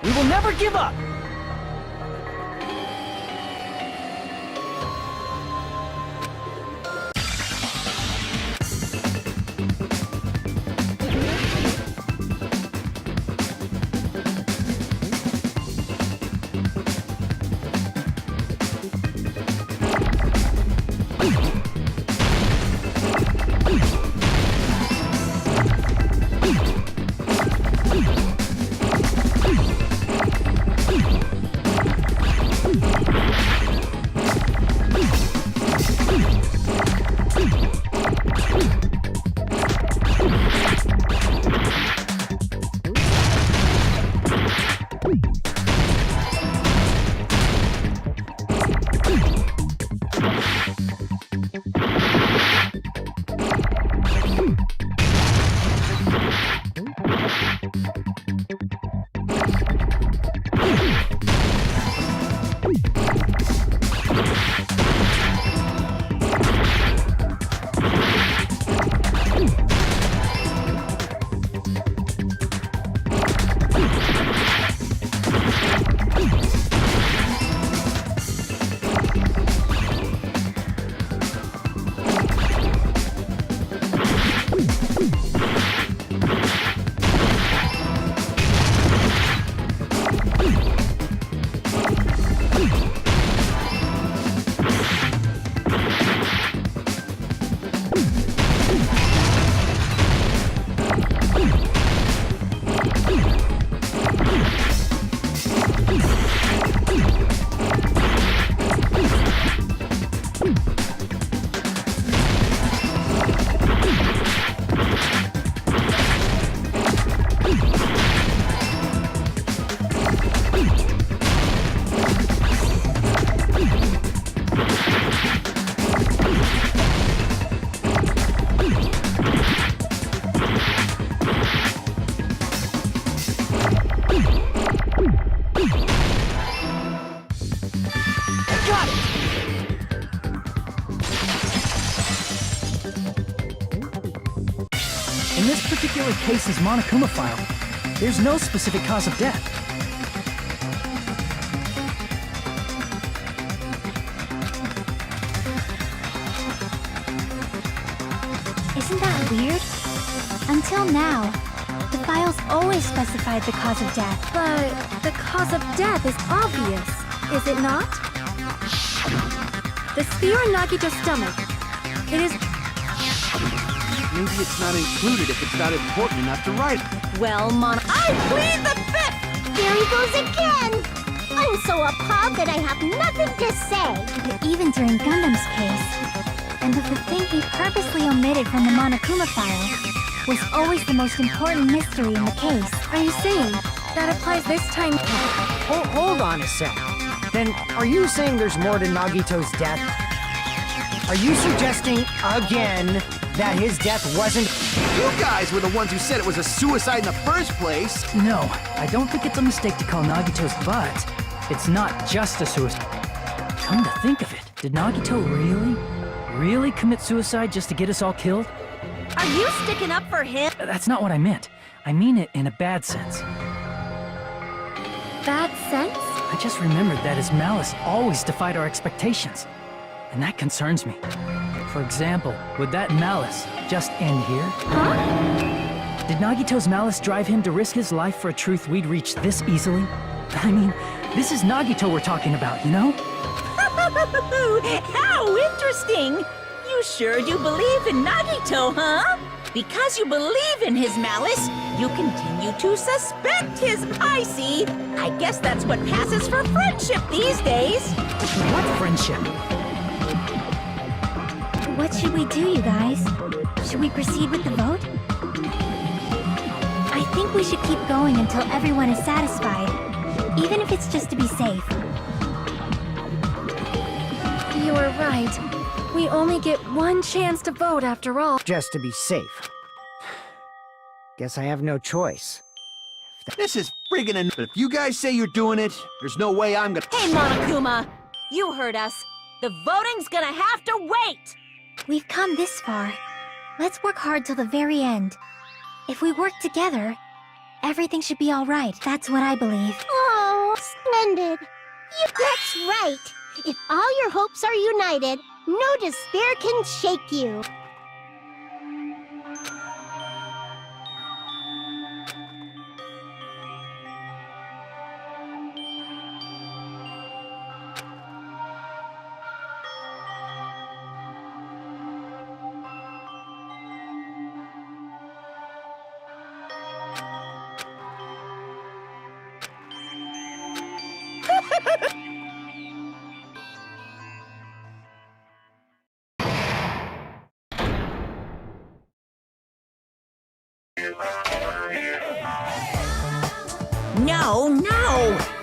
We will never give up! particular case's Monokuma file, there's no specific cause of death. Isn't that weird? Until now, the files always specified the cause of death. But the cause of death is obvious, is it not? The spear in Nagito's stomach. It is... Maybe it's not included if it's not important enough to write. Well, I plead the fifth! There he goes again! I'm so appalled that I have nothing to say. But even during Gundam's case, and that the thing he purposely omitted from the Monokuma file was always the most important mystery in the case. Are you saying that applies this time? Hold on a sec. Then, are you saying there's more to Nagito's death? Are you suggesting, again, that his death wasn't... You guys were the ones who said it was a suicide in the first place. No, I don't think it's a mistake to call Nagito's, but it's not just a suicide. Come to think of it, did Nagito really commit suicide just to get us all killed? are you sticking up for him? That's not what I meant. I mean it in a bad sense. Bad sense? I just remembered that his malice always defied our expectations. And that concerns me. For example, would that malice just end here? Huh? Did Nagito's malice drive him to risk his life for a truth we'd reach this easily? I mean, this is Nagito we're talking about, you know? How interesting! You sure do believe in Nagito, huh? Because you believe in his malice, you continue to suspect his... I see. I guess that's what passes for friendship these days. What friendship? What should we do, you guys? Should we proceed with the vote? I think we should keep going until everyone is satisfied, even if it's just to be safe. You are right. We only get one chance to vote after all. Just to be safe. Guess I have no choice. This is friggin' but if you guys say you're doing it, there's no way I'm gonna... Hey, Monokuma! You heard us. The voting's gonna have to wait! We've come this far. Let's work hard till the very end. If we work together, everything should be all right. That's what I believe. Oh, splendid. That's right. If all your hopes are united, no despair can shake you. No, no!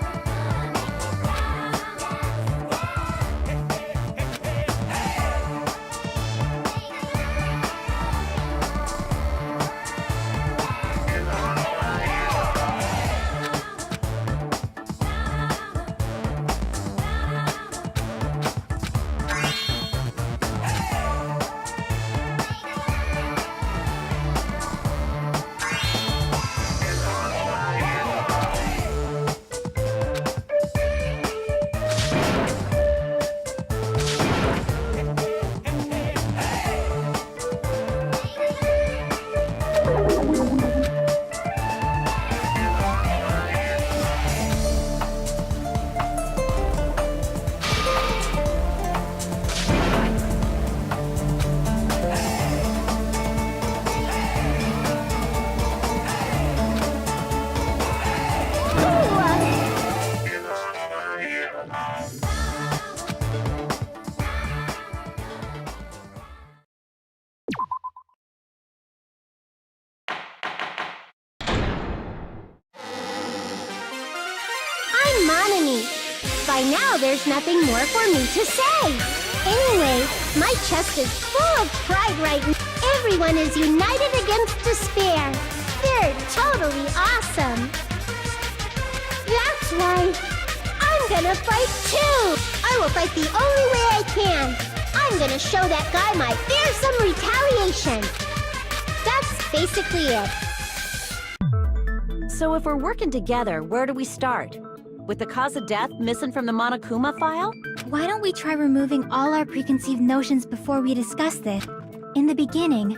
By now, there's nothing more for me to say. Anyway, my chest is full of pride right now. Everyone is united against despair. They're totally awesome. That's why I'm gonna fight too. I will fight the only way I can. I'm gonna show that guy my fearsome retaliation. That's basically it. So if we're working together, where do we start? With the cause of death missing from the Monokuma file? Why don't we try removing all our preconceived notions before we discuss this? In the beginning,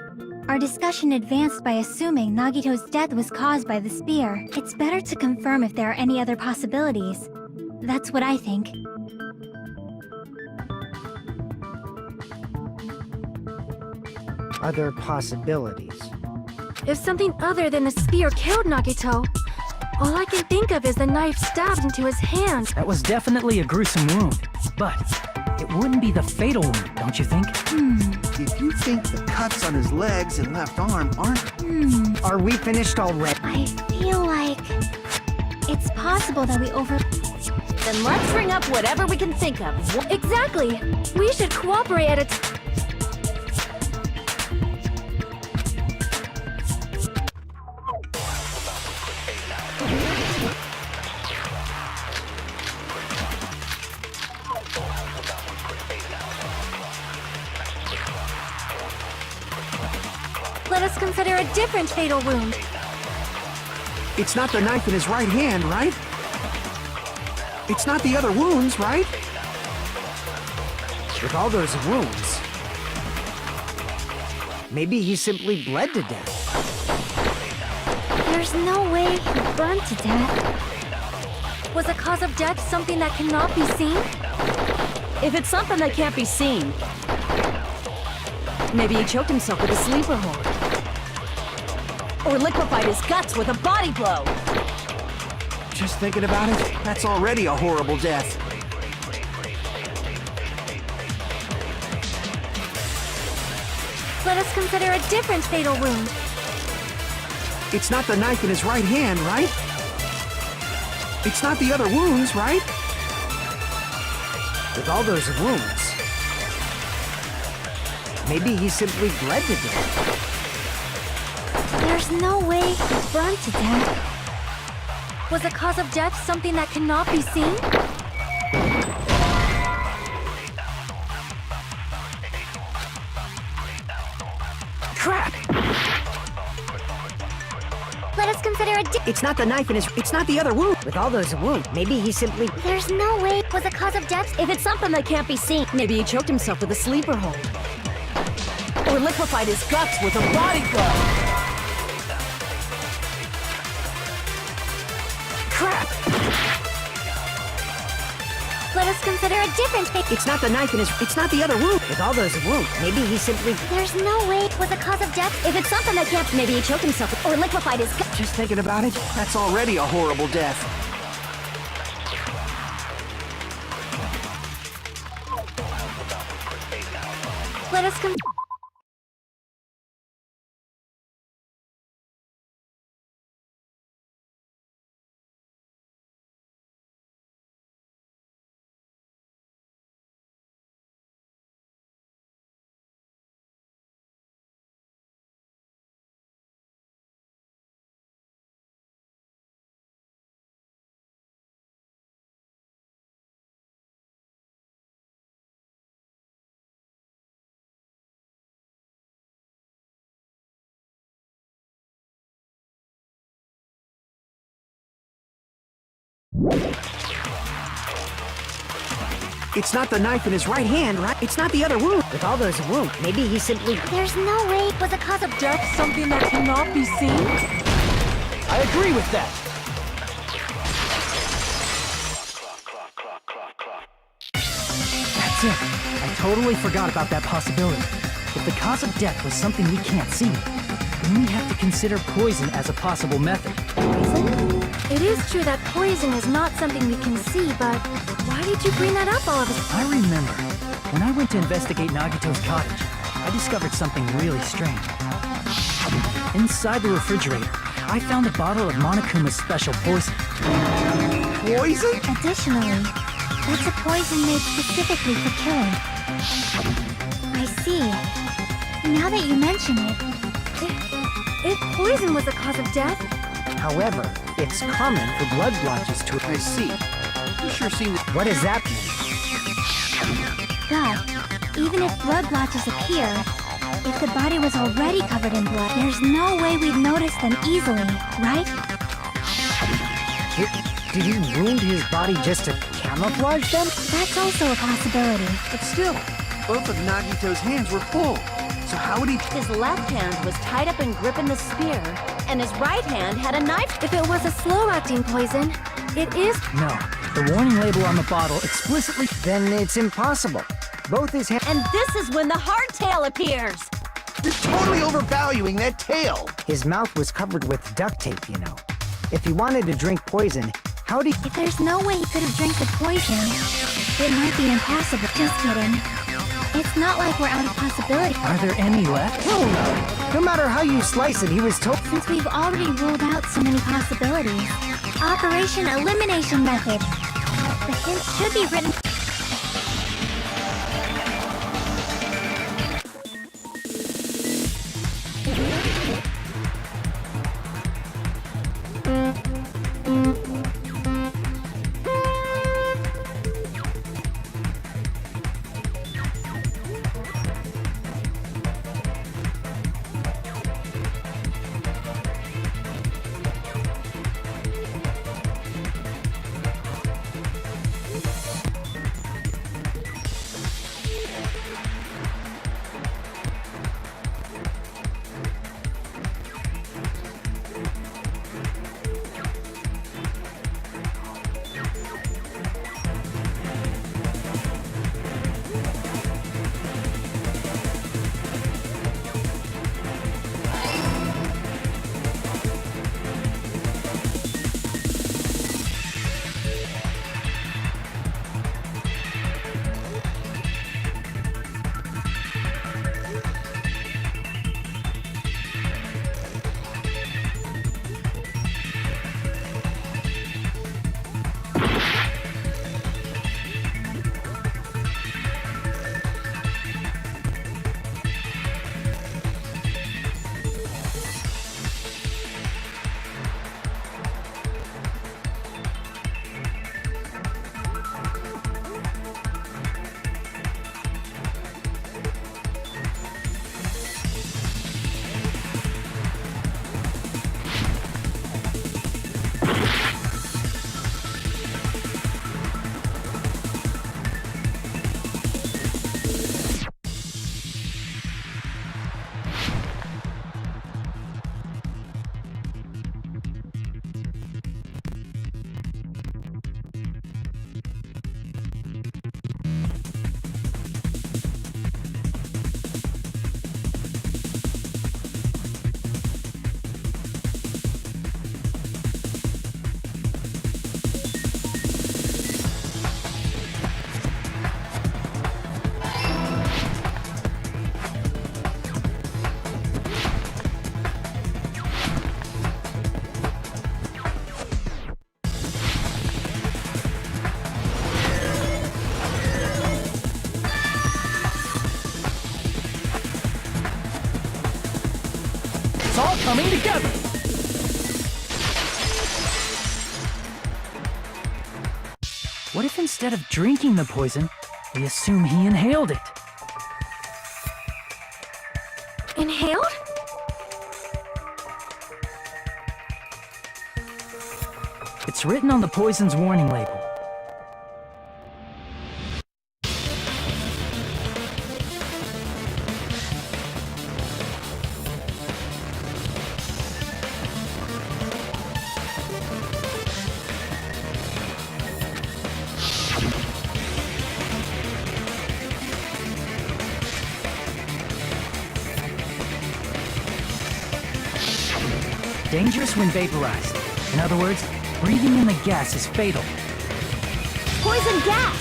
our discussion advanced by assuming Nagito's death was caused by the spear. It's better to confirm if there are any other possibilities. That's what I think. Other possibilities. If something other than a spear killed Nagito, all I can think of is the knife stabbed into his hand. That was definitely a gruesome wound, but it wouldn't be the fatal wound, don't you think? If you think the cuts on his legs and left arm aren't... Are we finished already? I feel like it's possible that we Then let's ring up whatever we can think of. Exactly. We should cooperate at a Let us consider a different fatal wound. It's not the knife in his right hand, right? It's not the other wounds, right? With all those wounds, maybe he simply bled to death. There's no way he burned to death. Was the cause of death something that cannot be seen? If it's something that can't be seen, maybe he choked himself with a sleeper hold. Or liquefied his guts with a body blow. Just thinking about it, that's already a horrible death. Let us consider a different fatal wound. It's not the knife in his right hand, right? It's not the other wounds, right? With all those wounds, maybe he simply bled to death. There's no way he burned to death. Was the cause of death something that cannot be seen? Crap! Let us consider a It's not the knife in his... It's not the other wound. With all those wounds, maybe he simply... There's no way. Was the cause of death? If it's something that can't be seen, maybe he choked himself with a sleeper hold. Or liquefied his guts with a body blow. Crap! Let us consider a different fate. It's not the knife in his... It's not the other wound. With all those wounds, maybe he simply... There's no way. Was the cause of death? If it's something that can't, maybe he choked himself or liquefied his guts. Just thinking about it, that's already a horrible death. Let us It's not the knife in his right hand, right? It's not the other wound. With all those wounds, maybe he simply... There's no way. Was the cause of death? death something that cannot be seen? I agree with that! That's it. I totally forgot about that possibility. If the cause of death was something we can't see, then we have to consider poison as a possible method. Poison? It is true that poison is not something we can see, but why did you bring that up all of a sudden? I remember, when I went to investigate Nagito's cottage, I discovered something really strange. Inside the refrigerator, I found a bottle of Monokuma's special poison. Poison? Additionally, that's a poison made specifically for killing. I see. Now that you mention it, If poison was the cause of death, However, it's common for blood blotches to... I see. You sure seem to... What does that mean? but even if blood blotches appear, If the body was already covered in blood, there's no way we'd notice them easily, right? Did he wound his body just to camouflage them? That's also a possibility. But still, both of Nagito's hands were full. So how would he... His left hand was tied up and gripping the spear, and his right hand had a knife. If it was a slow-acting poison, it is... No, the warning label on the bottle explicitly... Then it's impossible. Both his hands... And this is when the hardtail appears. You're totally overvaluing that tail. His mouth was covered with duct tape, you know. If he wanted to drink poison, how'd he... If there's no way he could have drank the poison, it might be impossible. Just kidding. It's not like we're out of possibility. Are there any left? Hell no! No matter how you slice it, he was told... Since we've already ruled out so many possibilities. Operation Elimination Method. The hint should be written... It's all coming together! What if instead of drinking the poison, we assume he inhaled it? Inhaled? It's written on the poison's warning label. Dangerous when vaporized. In other words, breathing in the gas is fatal. Poison gas!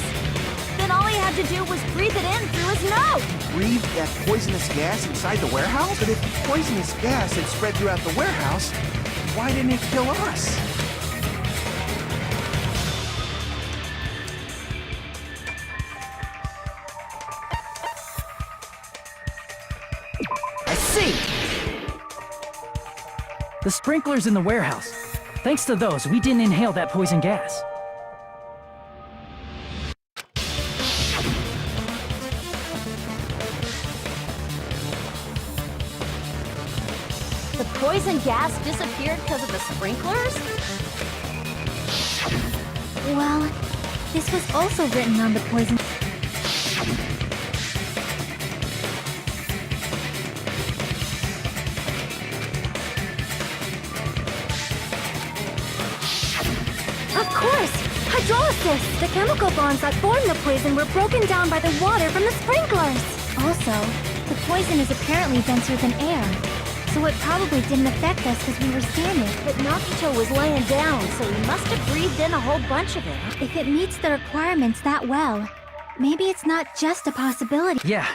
Then all he had to do was breathe it in through his nose! Breathe that poisonous gas inside the warehouse? But if the poisonous gas had spread throughout the warehouse, why didn't it kill us? I see! The sprinklers in the warehouse. Thanks to those, we didn't inhale that poison gas. poison gas disappeared because of the sprinklers? Well, this was also written on the poison. Of course! Hydrolysis! The chemical bonds that formed the poison were broken down by the water from the sprinklers! Also, the poison is apparently denser than air, so it probably didn't affect us because we were standing. But Nagito was laying down, so he must have breathed in a whole bunch of it. If it meets the requirements that well, maybe it's not just a possibility. Yeah,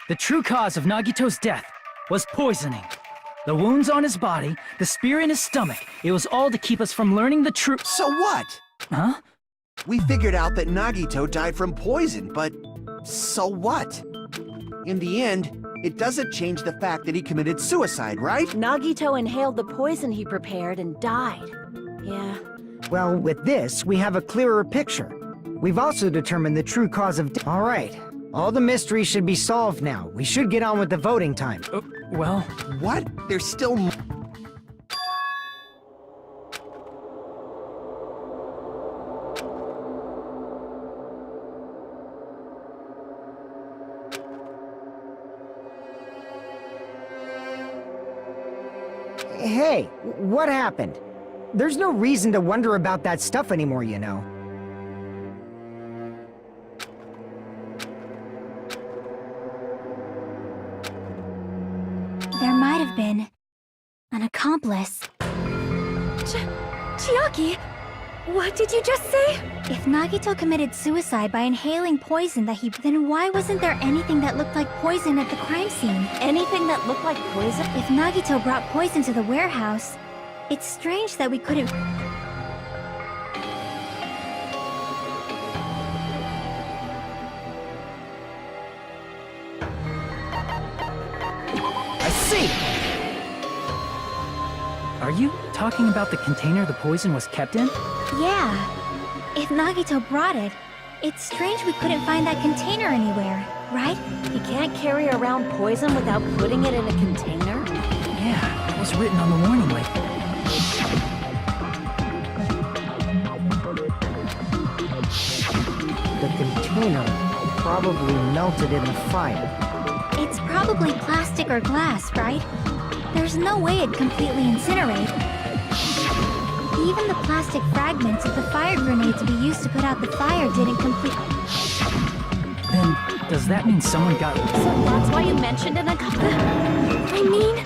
the true cause of Nagito's death was poisoning. The wounds on his body, the spear in his stomach, it was all to keep us from learning the truth. So what? Huh? We figured out that Nagito died from poison, but so what? In the end, it doesn't change the fact that he committed suicide, right? Nagito inhaled the poison he prepared and died. Yeah. Well, with this, we have a clearer picture. We've also determined the true cause of death. All right. All the mysteries should be solved now. We should get on with the voting time. Well, What? There's still more. Hey, what happened? There's no reason to wonder about that stuff anymore, you know. There might have been an accomplice. Chiaki, what did you just say? If Nagito committed suicide by inhaling poison then why wasn't there anything that looked like poison at the crime scene? Anything that looked like poison? If Nagito brought poison to the warehouse, it's strange that we couldn't... I see! are you talking about the container the poison was kept in? Yeah. If Nagito brought it, it's strange we couldn't find that container anywhere, right? He can't carry around poison without putting it in a container? Yeah, it was written on the warning label. The container probably melted in the fire. It's probably plastic or glass, right? There's no way it'd completely incinerate. Even the plastic fragments of the fire grenades we used to put out the fire didn't complete... Then, does that mean someone got... So that's why you mentioned an accomplice? I mean,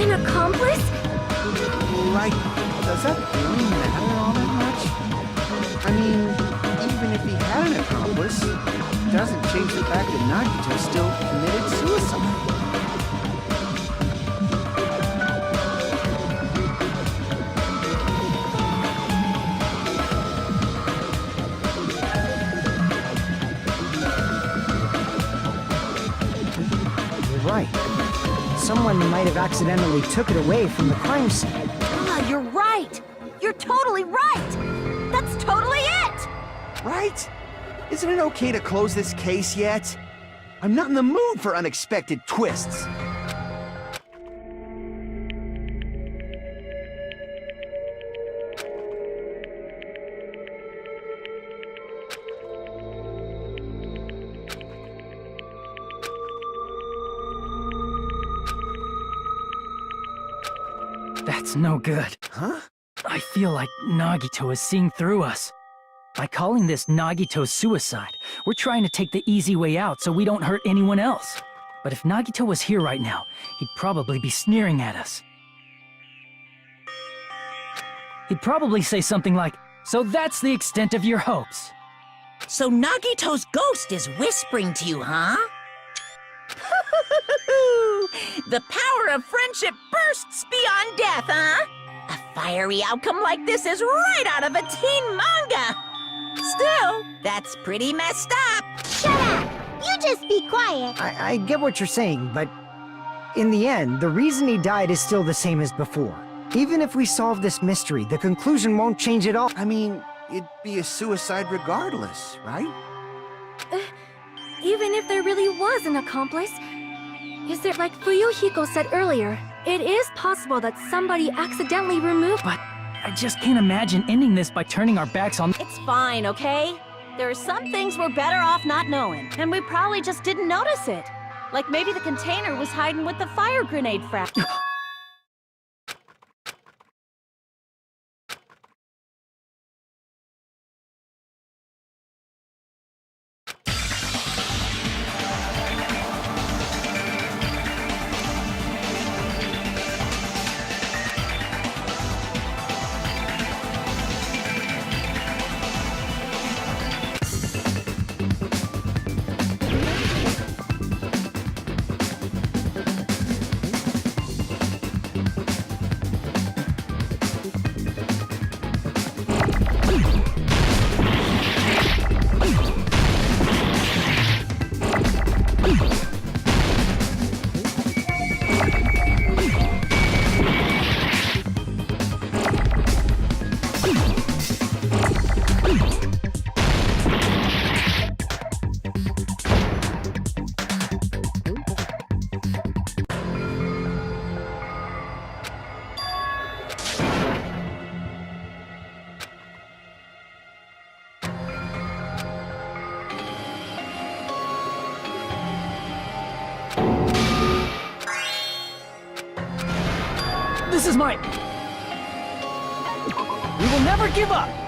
an accomplice? Right. Does that really matter all that much? I mean, even if he had an accomplice, it doesn't change the fact that Nagito still committed suicide. You're right. Someone might have accidentally took it away from the crime scene. Ah, you're right! You're totally right! That's totally it! Right? Isn't it okay to close this case yet? I'm not in the mood for unexpected twists. That's no good. Huh? I feel like Nagito is seeing through us. By calling this Nagito's suicide, we're trying to take the easy way out so we don't hurt anyone else. But if Nagito was here right now, he'd probably be sneering at us. He'd probably say something like, "So that's the extent of your hopes." So Nagito's ghost is whispering to you, huh? The power of friendship bursts beyond death, huh? A fiery outcome like this is right out of a teen manga! Still, that's pretty messed up. Shut up! You just be quiet. I get what you're saying, but in the end, the reason he died is still the same as before. Even if we solve this mystery, the conclusion won't change at all. I mean, it'd be a suicide regardless, right? Even if there really was an accomplice, is there, like Fuyuhiko said earlier, It is possible that somebody accidentally removed. But I just can't imagine ending this by turning our backs on. It's fine, okay? There are some things we're better off not knowing, and we probably just didn't notice it. Like maybe the container was hiding with the fire grenade fragment. This is my... We will never give up!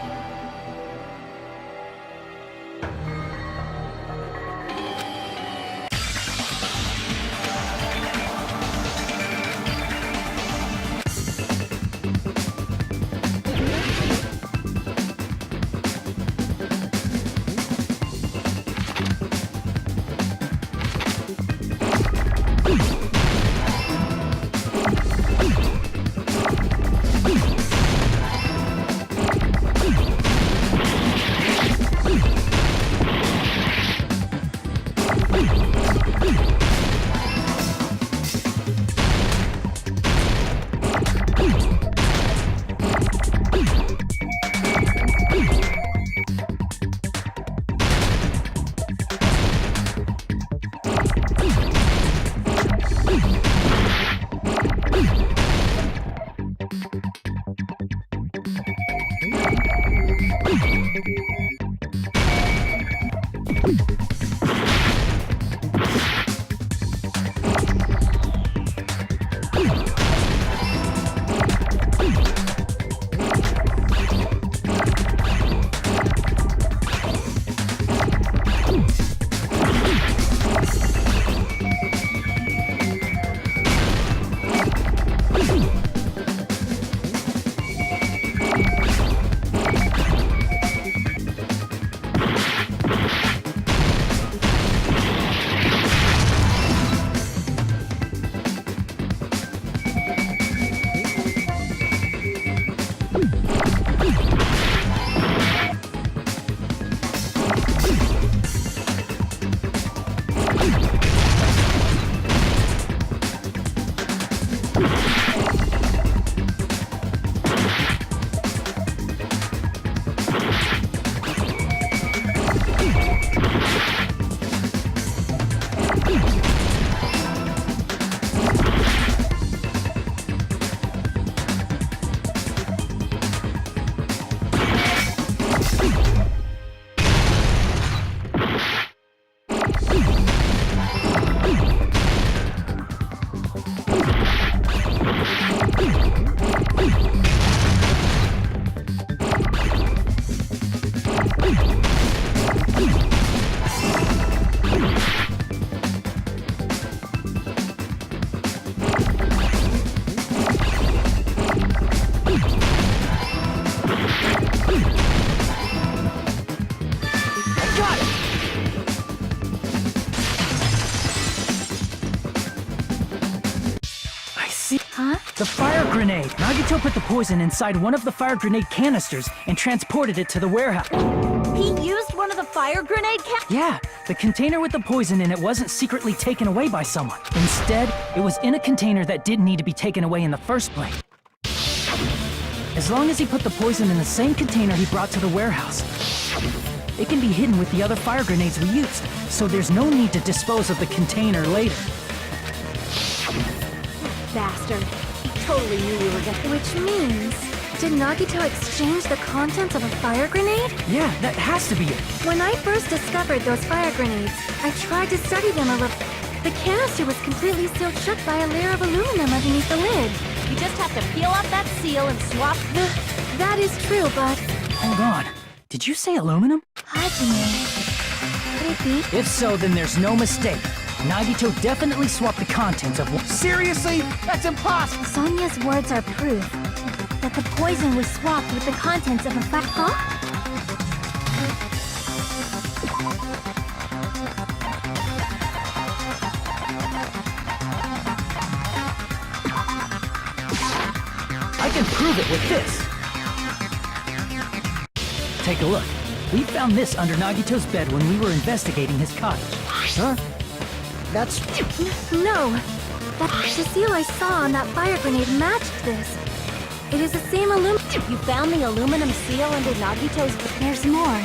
The fire grenade! Nagito put the poison inside one of the fire grenade canisters and transported it to the warehouse. He used one of the fire grenade Yeah, the container with the poison in it wasn't secretly taken away by someone. Instead, it was in a container that didn't need to be taken away in the first place. As long as he put the poison in the same container he brought to the warehouse, it can be hidden with the other fire grenades we used, so there's no need to dispose of the container later. bastard. He totally knew we were gonna... Which means... Did Nagito exchange the contents of a fire grenade? Yeah, that has to be it. When I first discovered those fire grenades, I tried to study them a little. The canister was completely sealed shut by a layer of aluminum underneath the lid. You just have to peel off that seal and swap... That is true, but... Hold on. Did you say aluminum? Hajime. Could it be? If so, then there's no mistake. Nagito definitely swapped the contents of one. Seriously? That's impossible! Sonia's words are proof that the poison was swapped with the contents of a Huh? I can prove it with this. Take a look. We found this under Nagito's bed when we were investigating his cottage. Huh? That's... No! The seal I saw on that fire grenade matched this. It is the same aluminum... You found the aluminum seal under Nagito's... There's more.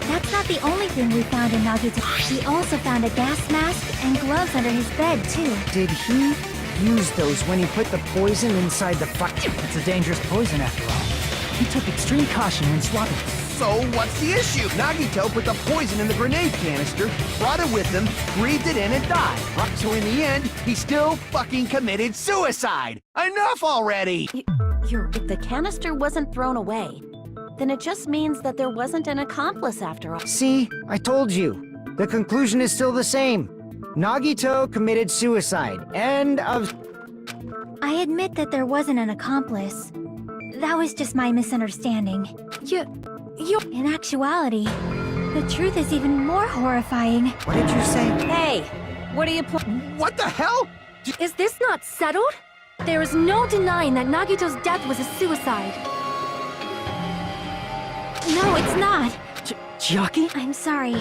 That's not the only thing we found in Nagito. We also found a gas mask and gloves under his bed, too. Did he use those when he put the poison inside the fire? It's a dangerous poison after all. He took extreme caution when swapping. So what's the issue? Nagito put the poison in the grenade canister, brought it with him, breathed it in, and died. So in the end, he still fucking committed suicide! Enough already! If the canister wasn't thrown away, then it just means that there wasn't an accomplice after all. See? I told you. The conclusion is still the same. Nagito committed suicide. End of... I admit that there wasn't an accomplice. That was just my misunderstanding. In actuality, the truth is even more horrifying. What did you say? Hey, what are you What the hell? Is this not settled? There is no denying that Nagito's death was a suicide. No, it's not. Chiaki? I'm sorry.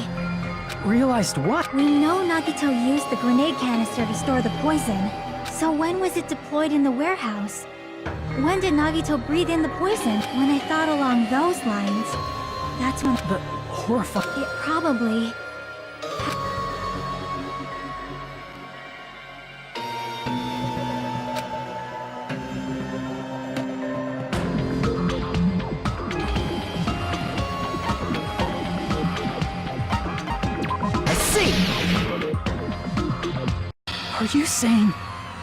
Realized what? We know Nagito used the grenade canister to store the poison. So when was it deployed in the warehouse? When did Nagito breathe in the poison? When I thought along those lines, that's when... The horrifying... It probably... I see! Are you saying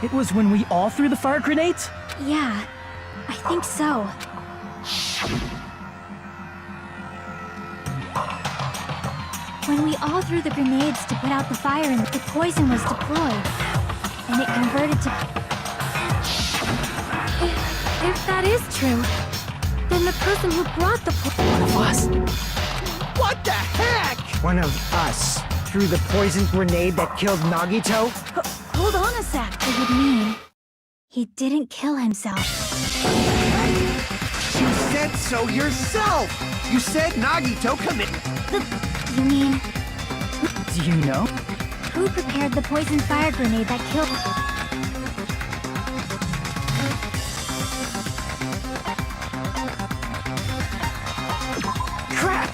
it was when we all threw the fire grenades? Yeah, I think so. When we all threw the grenades to put out the fire and the poison was deployed, and it converted to... If that is true, then the person who brought the One of us. What the heck? One of us threw the poisoned grenade that killed Nagito? Hold on a sec. It would mean he didn't kill himself. You said so yourself! You said Nagito committed... You mean, Do you know? who prepared the poisoned fire grenade that killed... Crap!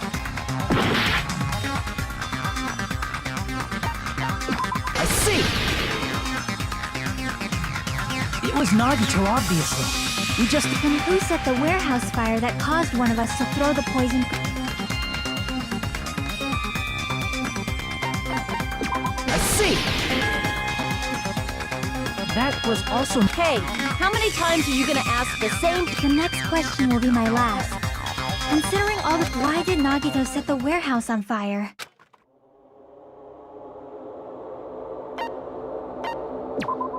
I see! It was Nagito, obviously. We just... And who set the warehouse fire that caused one of us to throw the poison... I see! That was also... Hey, how many times are you gonna ask the same... The next question will be my last. Considering all the... Why did Nagito set the warehouse on fire?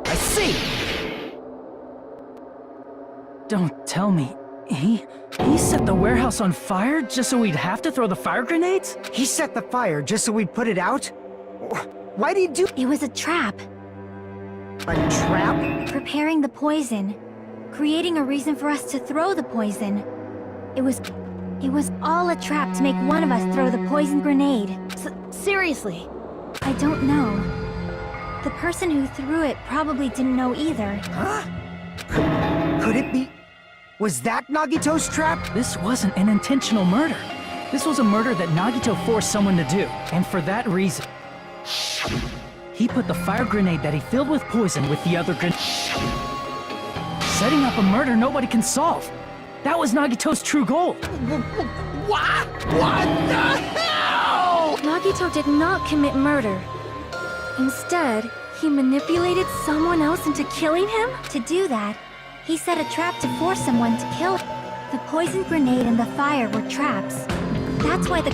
I see! Don't tell me. He set the warehouse on fire just so we'd have to throw the fire grenades? He set the fire just so we'd put it out? Why'd he do... It was a trap. A trap? Preparing the poison. Creating a reason for us to throw the poison. It was all a trap to make one of us throw the poison grenade. Seriously. I don't know. The person who threw it probably didn't know either. Huh? Could it be... Was that Nagito's trap? This wasn't an intentional murder. This was a murder that Nagito forced someone to do, and for that reason, he put the fire grenade that he filled with poison with the other grenade. setting up a murder nobody can solve. That was Nagito's true goal. What? What the hell? Nagito did not commit murder. Instead, he manipulated someone else into killing him? To do that, he set a trap to force someone to kill him. The poison grenade and the fire were traps. That's why the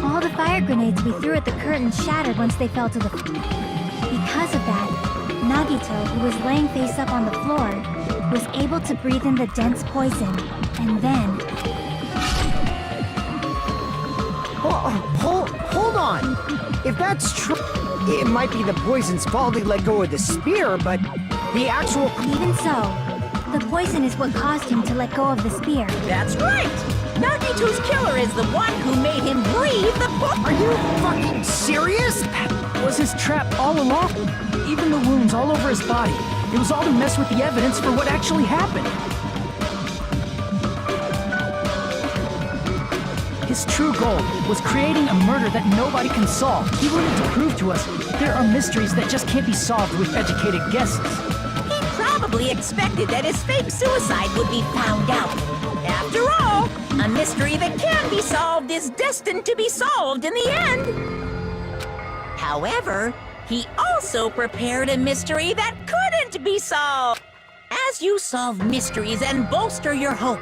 all the fire grenades we threw at the curtain shattered once they fell to the Because of that, Nagito, who was laying face up on the floor, was able to breathe in the dense poison, and then... Hold on! If that's true, it might be the poison's fault they let go of the spear, but the actual... Even so, the poison is what caused him to let go of the spear. That's right! Nagito's killer is the one who made him breathe the Are you fucking serious? That was his trap all along. Even the wounds all over his body. It was all to mess with the evidence for what actually happened. His true goal was creating a murder that nobody can solve. He wanted to prove to us there are mysteries that just can't be solved with educated guesses. He probably expected that his fake suicide would be found out. After all, a mystery that can be solved is destined to be solved in the end. However, he also prepared a mystery that couldn't be solved. As you solve mysteries and bolster your hope,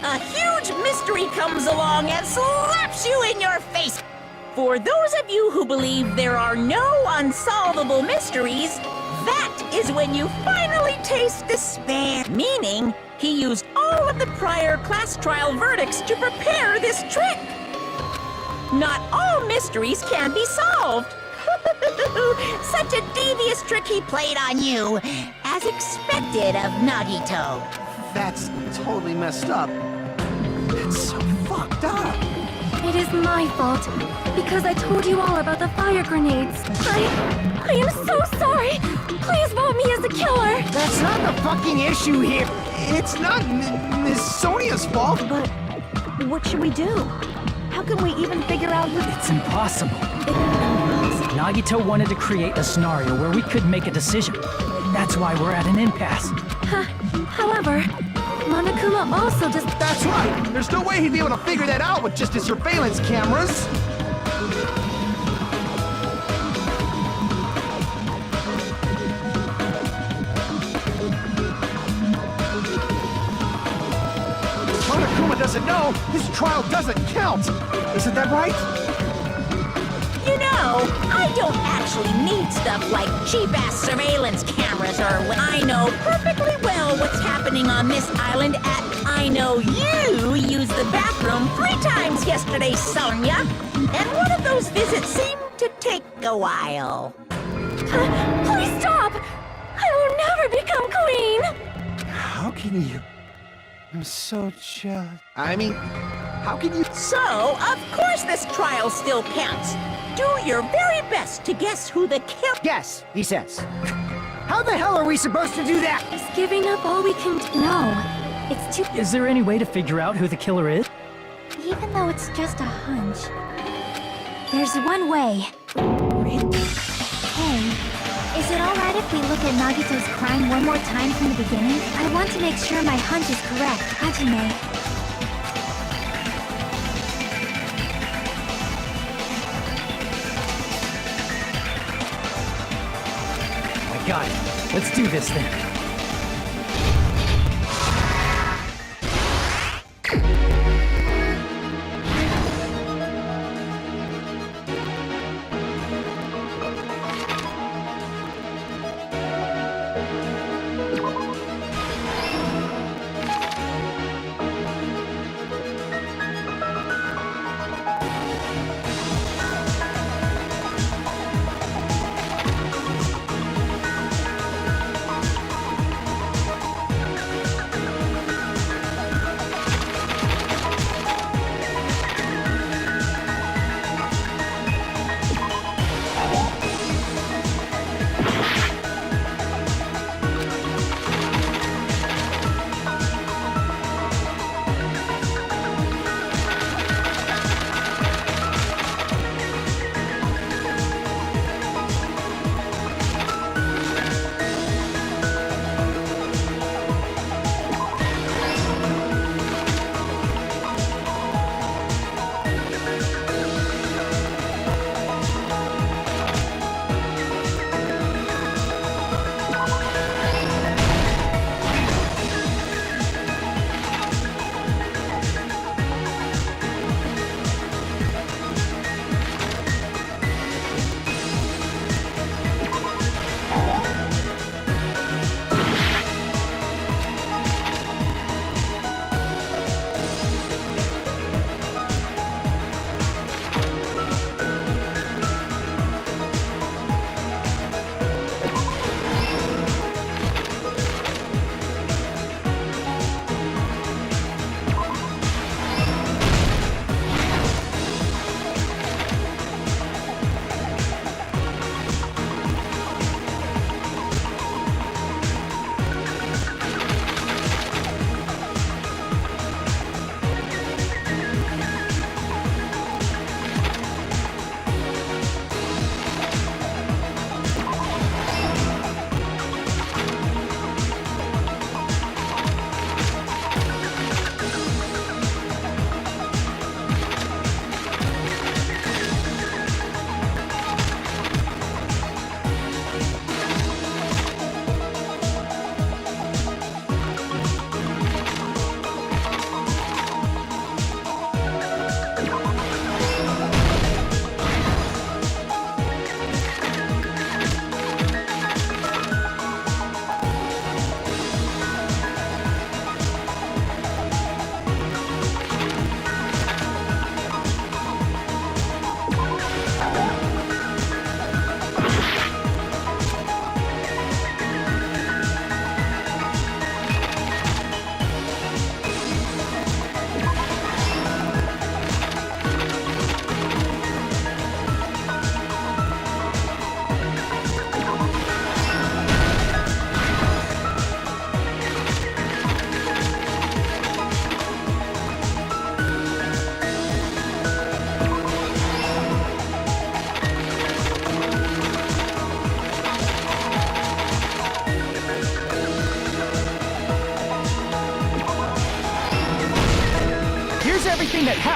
a huge mystery comes along and slaps you in your face. For those of you who believe there are no unsolvable mysteries, that is when you finally taste despair. Meaning, he used all of the prior class trial verdicts to prepare this trick. Not all mysteries can be solved. Such a devious trick he played on you, as expected of Nagito. That's totally messed up. That's so fucked up. It is my fault, because I told you all about the fire grenades. I am so sorry. Please vote me as the killer. That's not the fucking issue here. It's not Miss Sonia's fault. But what should we do? How can we even figure out who... It's impossible. Nagito wanted to create a scenario where we could make a decision. That's why we're at an impasse. However, Monokuma also just... That's right. There's no way he'd be able to figure that out with just his surveillance cameras. Monokuma doesn't know his trial doesn't count. Isn't that right? You know, I don't actually need stuff like cheap-ass surveillance cameras I know perfectly well what's happening on this island I know you used the bathroom 3 times yesterday, Sonia. And one of those visits seemed to take a while. Please stop! I will never become queen! How can you? I'm so jealous. I mean, how can you? So, of course this trial still counts. Do your very best to guess who the killer... Yes, he says. How the hell are we supposed to do that? Is giving up all we can do? No, it's too... Is there any way to figure out who the killer is? Even though it's just a hunch, there's one way. Hey, is it alright if we look at Nagito's crime one more time from the beginning? I want to make sure my hunch is correct. Hajime. Got it. Let's do this then.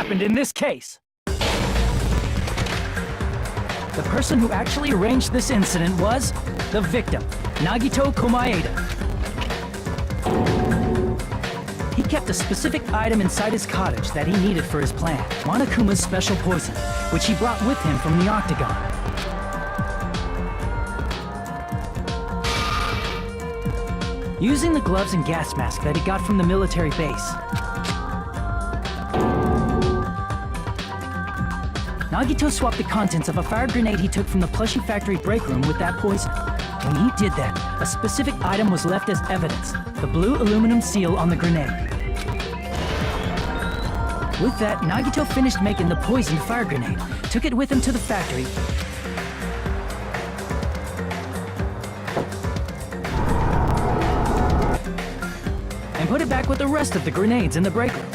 happened in this case. The person who actually arranged this incident was the victim, Nagito Komaeda. He kept a specific item inside his cottage that he needed for his plan, Monokuma's special poison, which he brought with him from the Octagon. Using the gloves and gas mask that he got from the military base, Nagito swapped the contents of a fire grenade he took from the plushie factory break room with that poison. When he did that, a specific item was left as evidence, the blue aluminum seal on the grenade. With that, Nagito finished making the poisoned fire grenade, took it with him to the factory, and put it back with the rest of the grenades in the break room.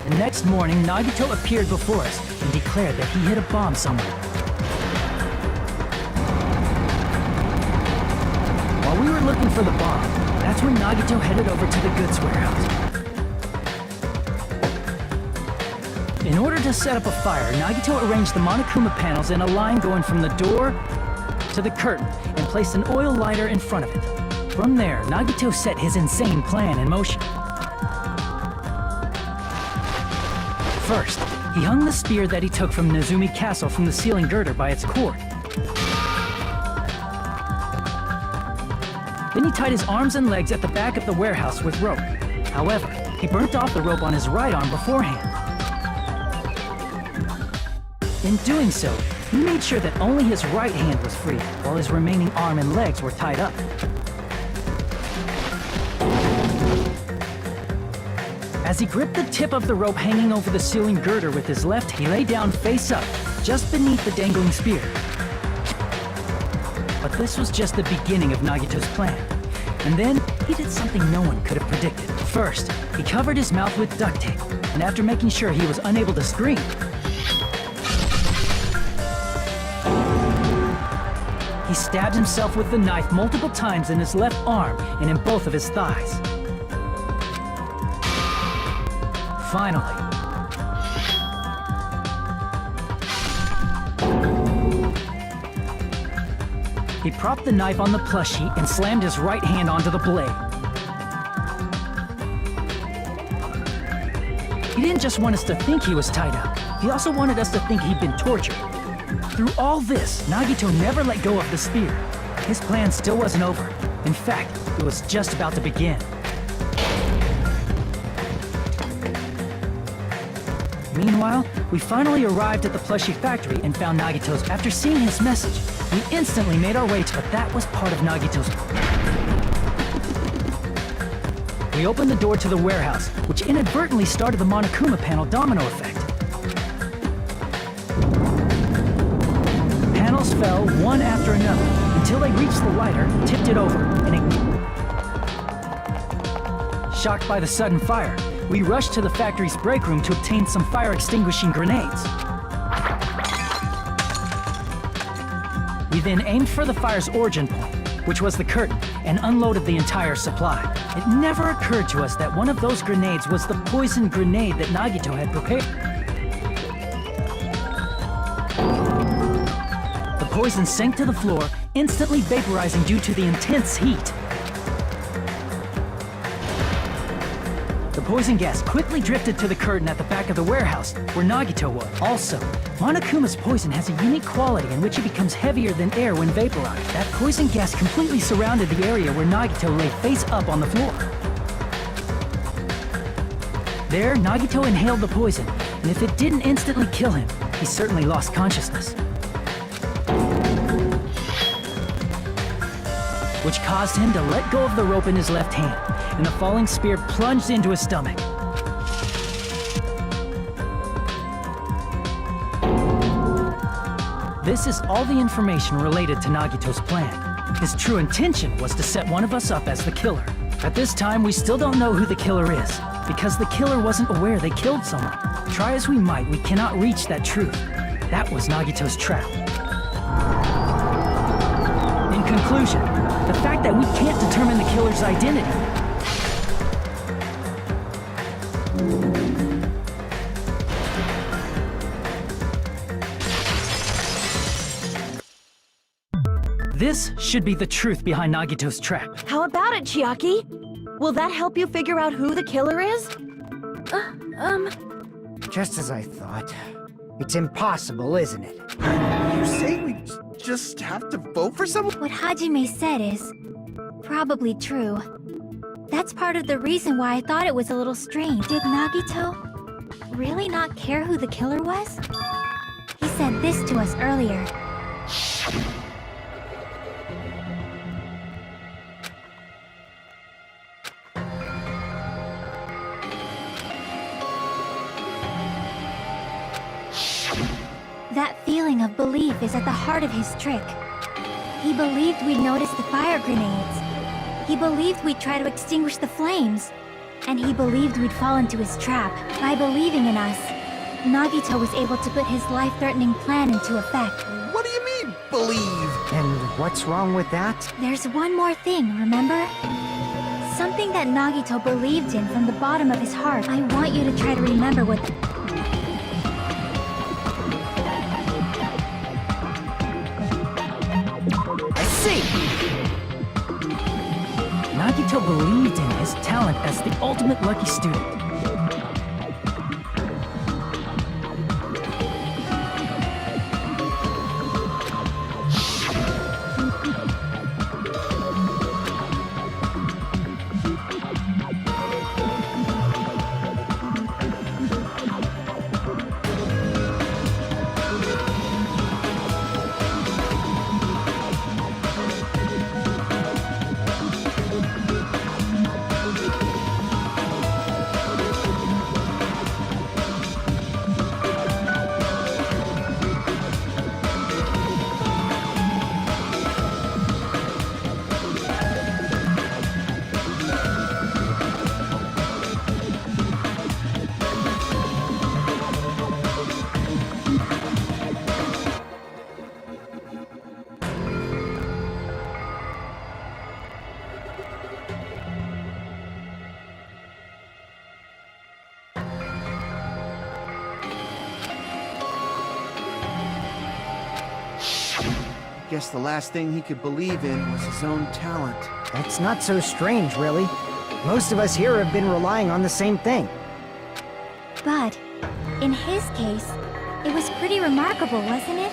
The next morning, Nagito appeared before us and declared that he hid a bomb somewhere. While we were looking for the bomb, that's when Nagito headed over to the goods warehouse. In order to set up a fire, Nagito arranged the Monokuma panels in a line going from the door to the curtain and placed an oil lighter in front of it. From there, Nagito set his insane plan in motion. First, he hung the spear that he took from Nezumi Castle from the ceiling girder by its cord. Then he tied his arms and legs at the back of the warehouse with rope. However, he burnt off the rope on his right arm beforehand. In doing so, he made sure that only his right hand was free, while his remaining arm and legs were tied up. As he gripped the tip of the rope hanging over the ceiling girder with his left, he lay down face up, just beneath the dangling spear. But this was just the beginning of Nagito's plan. And then, he did something no one could have predicted. First, he covered his mouth with duct tape, and after making sure he was unable to scream, he stabbed himself with the knife multiple times in his left arm and in both of his thighs. Finally, he propped the knife on the plushie and slammed his right hand onto the blade. He didn't just want us to think he was tied up, he also wanted us to think he'd been tortured. Through all this, Nagito never let go of the spear. His plan still wasn't over. In fact, it was just about to begin. Meanwhile, we finally arrived at the plushie factory and found Nagito's. After seeing his message, we instantly made our way to, but that was part of Nagito's. We opened the door to the warehouse, which inadvertently started the Monokuma panel domino effect. Panels fell one after another until they reached the lighter, tipped it over, and shocked by the sudden fire, we rushed to the factory's break room to obtain some fire-extinguishing grenades. We then aimed for the fire's origin point, which was the curtain, and unloaded the entire supply. It never occurred to us that one of those grenades was the poison grenade that Nagito had prepared. The poison sank to the floor, instantly vaporizing due to the intense heat. The poison gas quickly drifted to the curtain at the back of the warehouse, where Nagito was. Also, Monokuma's poison has a unique quality in which it becomes heavier than air when vaporized. That poison gas completely surrounded the area where Nagito lay face up on the floor. There, Nagito inhaled the poison, and if it didn't instantly kill him, he certainly lost consciousness. Which caused him to let go of the rope in his left hand, and the falling spear plunged into his stomach. This is all the information related to Nagito's plan. His true intention was to set one of us up as the killer. At this time, we still don't know who the killer is, because the killer wasn't aware they killed someone. Try as we might, we cannot reach that truth. That was Nagito's trap. In conclusion, the fact that we can't determine the killer's identity This should be the truth behind Nagito's trap. How about it, Chiaki? Will that help you figure out who the killer is? Just as I thought. It's impossible, isn't it? You say we just have to vote for someone? What Hajime said is probably true. That's part of the reason why I thought it was a little strange. Did Nagito really not care who the killer was? He said this to us earlier. That feeling of belief is at the heart of his trick. He believed we'd notice the fire grenades. He believed we'd try to extinguish the flames. And he believed we'd fall into his trap. By believing in us, Nagito was able to put his life-threatening plan into effect. What do you mean, believe? And what's wrong with that? There's one more thing, remember? Something that Nagito believed in from the bottom of his heart. I want you to try to remember what... Nagito believed in his talent as the ultimate lucky student. Guess the last thing he could believe in was his own talent. That's not so strange, really. Most of us here have been relying on the same thing. But, in his case, it was pretty remarkable, wasn't it?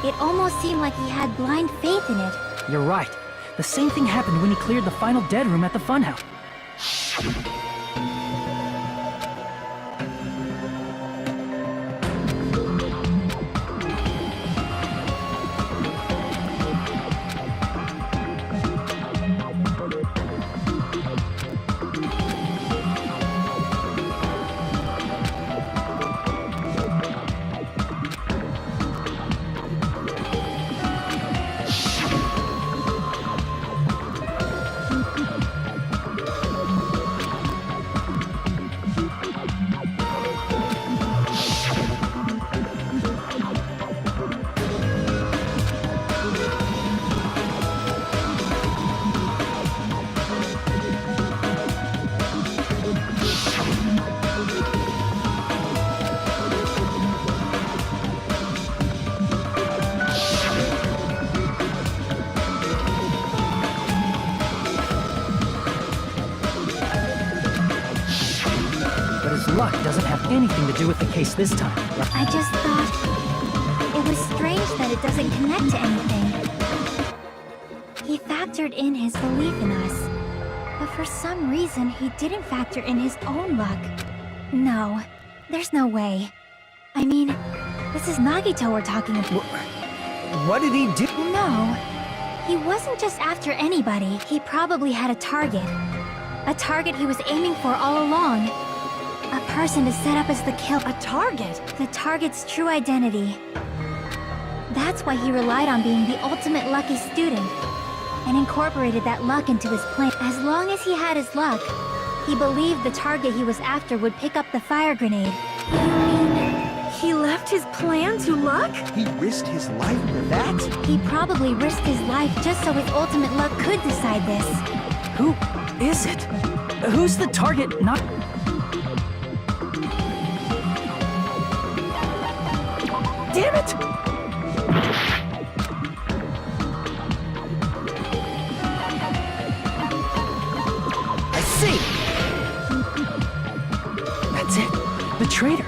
It almost seemed like he had blind faith in it. You're right. The same thing happened when he cleared the final dead room at the funhouse. Luck doesn't have anything to do with the case this time. I just thought it was strange that it doesn't connect to anything. He factored in his belief in us, but for some reason he didn't factor in his own luck. No, there's no way. I mean, this is Nagito we're talking about. What did he do? No, he wasn't just after anybody. He probably had a target. A target he was aiming for all along. A person to set up as the kill. A target? The target's true identity. That's why he relied on being the ultimate lucky student, and incorporated that luck into his plan. As long as he had his luck, he believed the target he was after would pick up the fire grenade. You mean he left his plan to luck? He risked his life for that? He probably risked his life just so his ultimate luck could decide this. Who is it? Who's the target? Not... The traitor.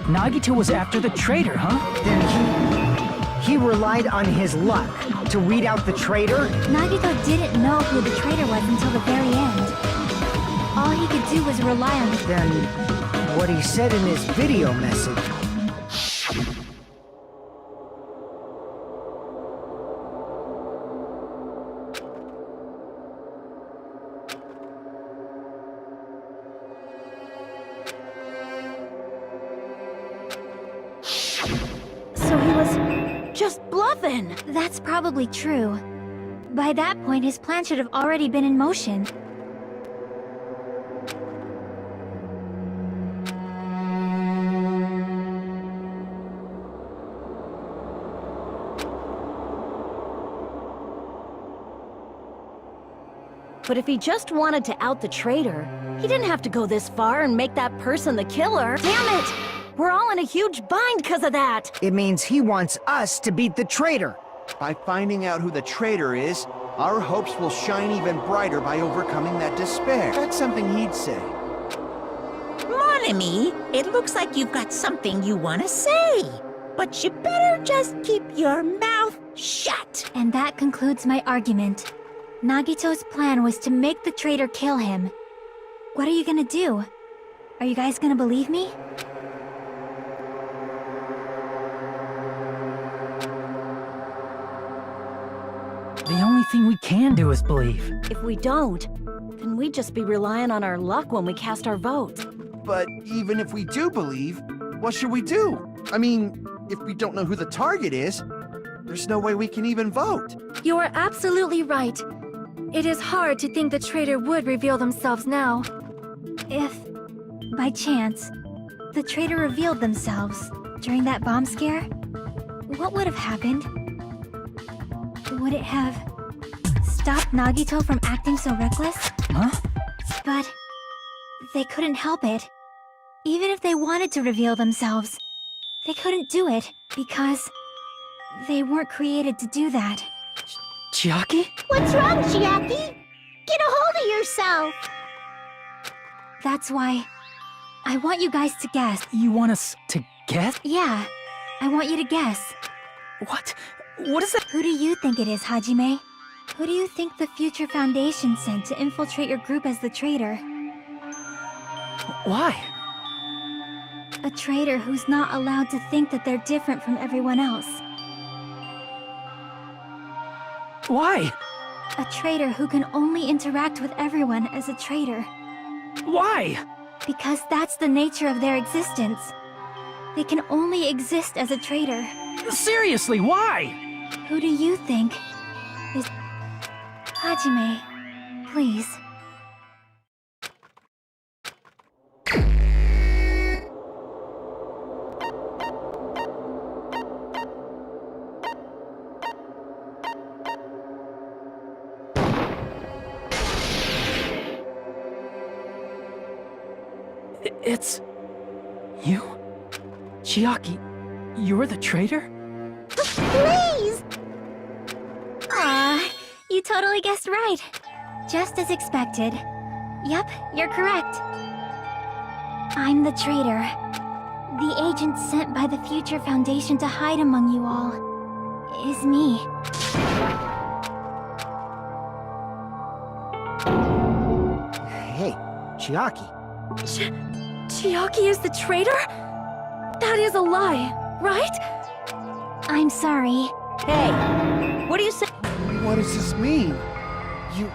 Nagito was after the traitor, huh? Then he relied on his luck to weed out the traitor? Nagito didn't know who the traitor was until the very end. All he could do was rely on the... Then what he said in his video message. So he was just bluffing. That's probably true. By that point, his plan should have already been in motion. But if he just wanted to out the traitor, he didn't have to go this far and make that person the killer. Damn it! We're all in a huge bind because of that! It means he wants us to beat the traitor. By finding out who the traitor is, our hopes will shine even brighter by overcoming that despair. That's something he'd say. Mon ami, it looks like you've got something you want to say. But you better just keep your mouth shut. And that concludes my argument. Nagito's plan was to make the traitor kill him. What are you gonna do? Are you guys gonna believe me? The only thing we can do is believe. If we don't, then we'd just be relying on our luck when we cast our votes. But even if we do believe, what should we do? I mean, if we don't know who the target is, there's no way we can even vote. You are absolutely right. It is hard to think the traitor would reveal themselves now. If, by chance, the traitor revealed themselves during that bomb scare, what would have happened? Would it have stopped Nagito from acting so reckless? Huh? But they couldn't help it. Even if they wanted to reveal themselves, they couldn't do it because they weren't created to do that. Chiaki? What's wrong, Chiaki? Get a hold of yourself! That's why I want you guys to guess. You want us to guess? Yeah, I want you to guess. What? What is that? Who do you think it is, Hajime? Who do you think the Future Foundation sent to infiltrate your group as the traitor? Why? A traitor who's not allowed to think that they're different from everyone else. Why? A traitor who can only interact with everyone as a traitor. Why? Because that's the nature of their existence. They can only exist as a traitor. Seriously, why? Who do you think is... Hajime, please. It's... you? Chiaki, you're the traitor? Please! Aw, you totally guessed right. Just as expected. Yep, you're correct. I'm the traitor. The agent sent by the Future Foundation to hide among you all is me. Hey, Chiaki. Chiaki is the traitor? That is a lie, right? I'm sorry. Hey, what do you say? What does this mean? You...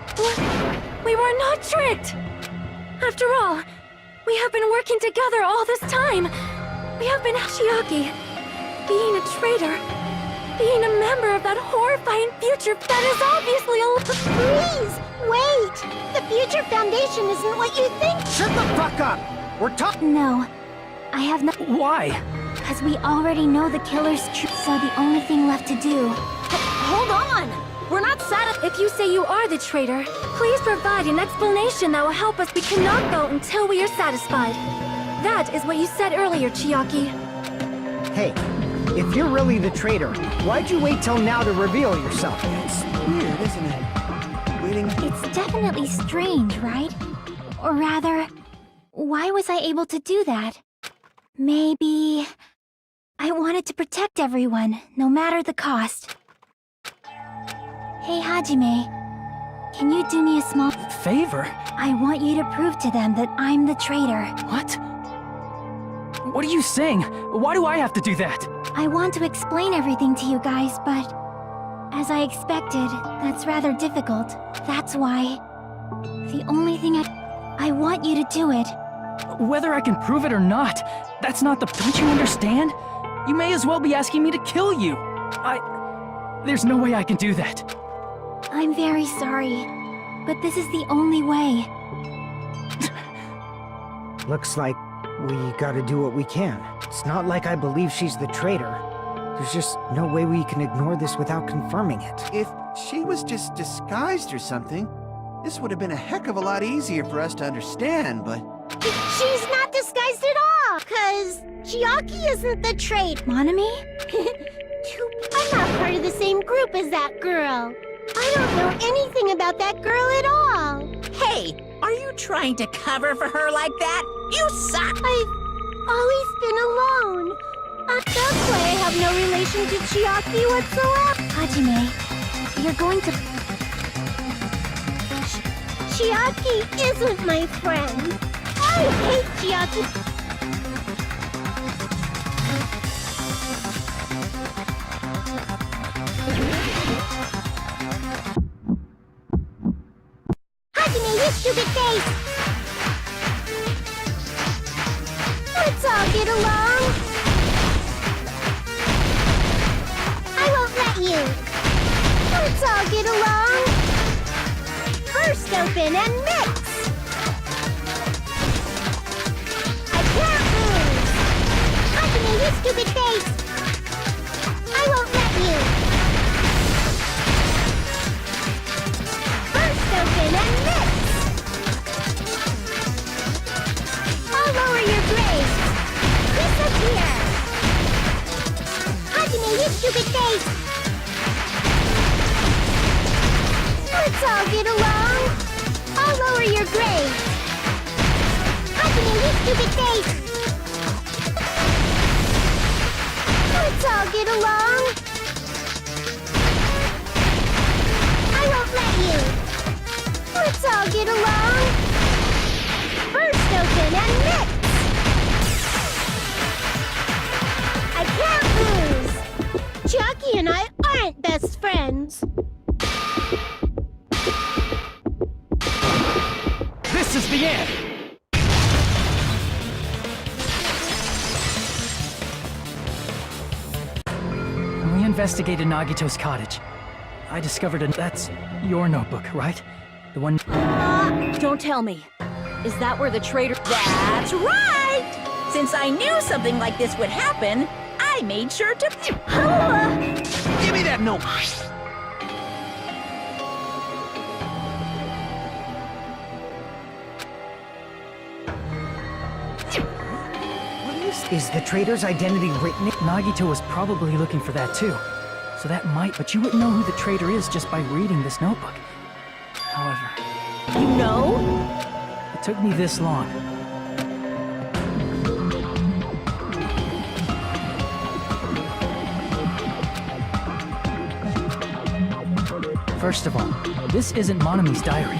We were not tricked! After all, we have been working together all this time. We have been Chiaki. Being a traitor. Being a member of that horrifying future that is obviously a... Please, wait! The Future Foundation isn't what you think! Shut the fuck up! We're talking. No, I have not... Why? Because we already know the killer's truth, so the only thing left to do... Hold on! We're not satisfied. If you say you are the traitor, please provide an explanation that will help us. We cannot vote until we are satisfied. That is what you said earlier, Chiaki. Hey, if you're really the traitor, why'd you wait till now to reveal yourself? It's weird, isn't it? Waiting... It's definitely strange, right? Or rather, why was I able to do that? Maybe... I wanted to protect everyone, no matter the cost. Hey, Hajime. Can you do me a small Favor? I want you to prove to them that I'm the traitor. What? What are you saying? Why do I have to do that? I want to explain everything to you guys, but... as I expected, that's rather difficult. That's why... the only thing I want you to do it. Whether I can prove it or not, that's not the... Don't you understand? You may as well be asking me to kill you. There's no way I can do that. I'm very sorry, but this is the only way. Looks like we gotta do what we can. It's not like I believe she's the traitor. There's just no way we can ignore this without confirming it. If she was just disguised or something, this would have been a heck of a lot easier for us to understand, but... She's not disguised at all, 'cause Chiaki isn't the traitor. Monami? I'm not part of the same group as that girl. I don't know anything about that girl at all. Hey, are you trying to cover for her like that? You suck! I've always been alone. That's why I have no relation to Chiaki whatsoever. Hajime, you're going to... Chiaki isn't my friend. I hate Chiaki. Hajime, you stupid face! Let's all get along. I won't let you. Let's all get along. First open and mix. I can't lose. Hajime, you stupid face. I won't let you. First open and mix. I'll lower your grades. Disappear. Hajime, you stupid face. Let's all get along. I'll lower your grade. Hajime, you stupid face. Let's all get along. I won't let you. Let's all get along. First open and mix. I can't lose. Chiaki and I aren't best friends. This is the end! When we investigated Nagito's cottage, I discovered That's your notebook, right? The one... Don't tell me. Is that where the traitor... That's right! Since I knew something like this would happen, I made sure to... Give me that note! Is the traitor's identity written in? Nagito was probably looking for that too. So that might... But you wouldn't know who the traitor is just by reading this notebook. However... You know? It took me this long. First of all, this isn't Monami's diary.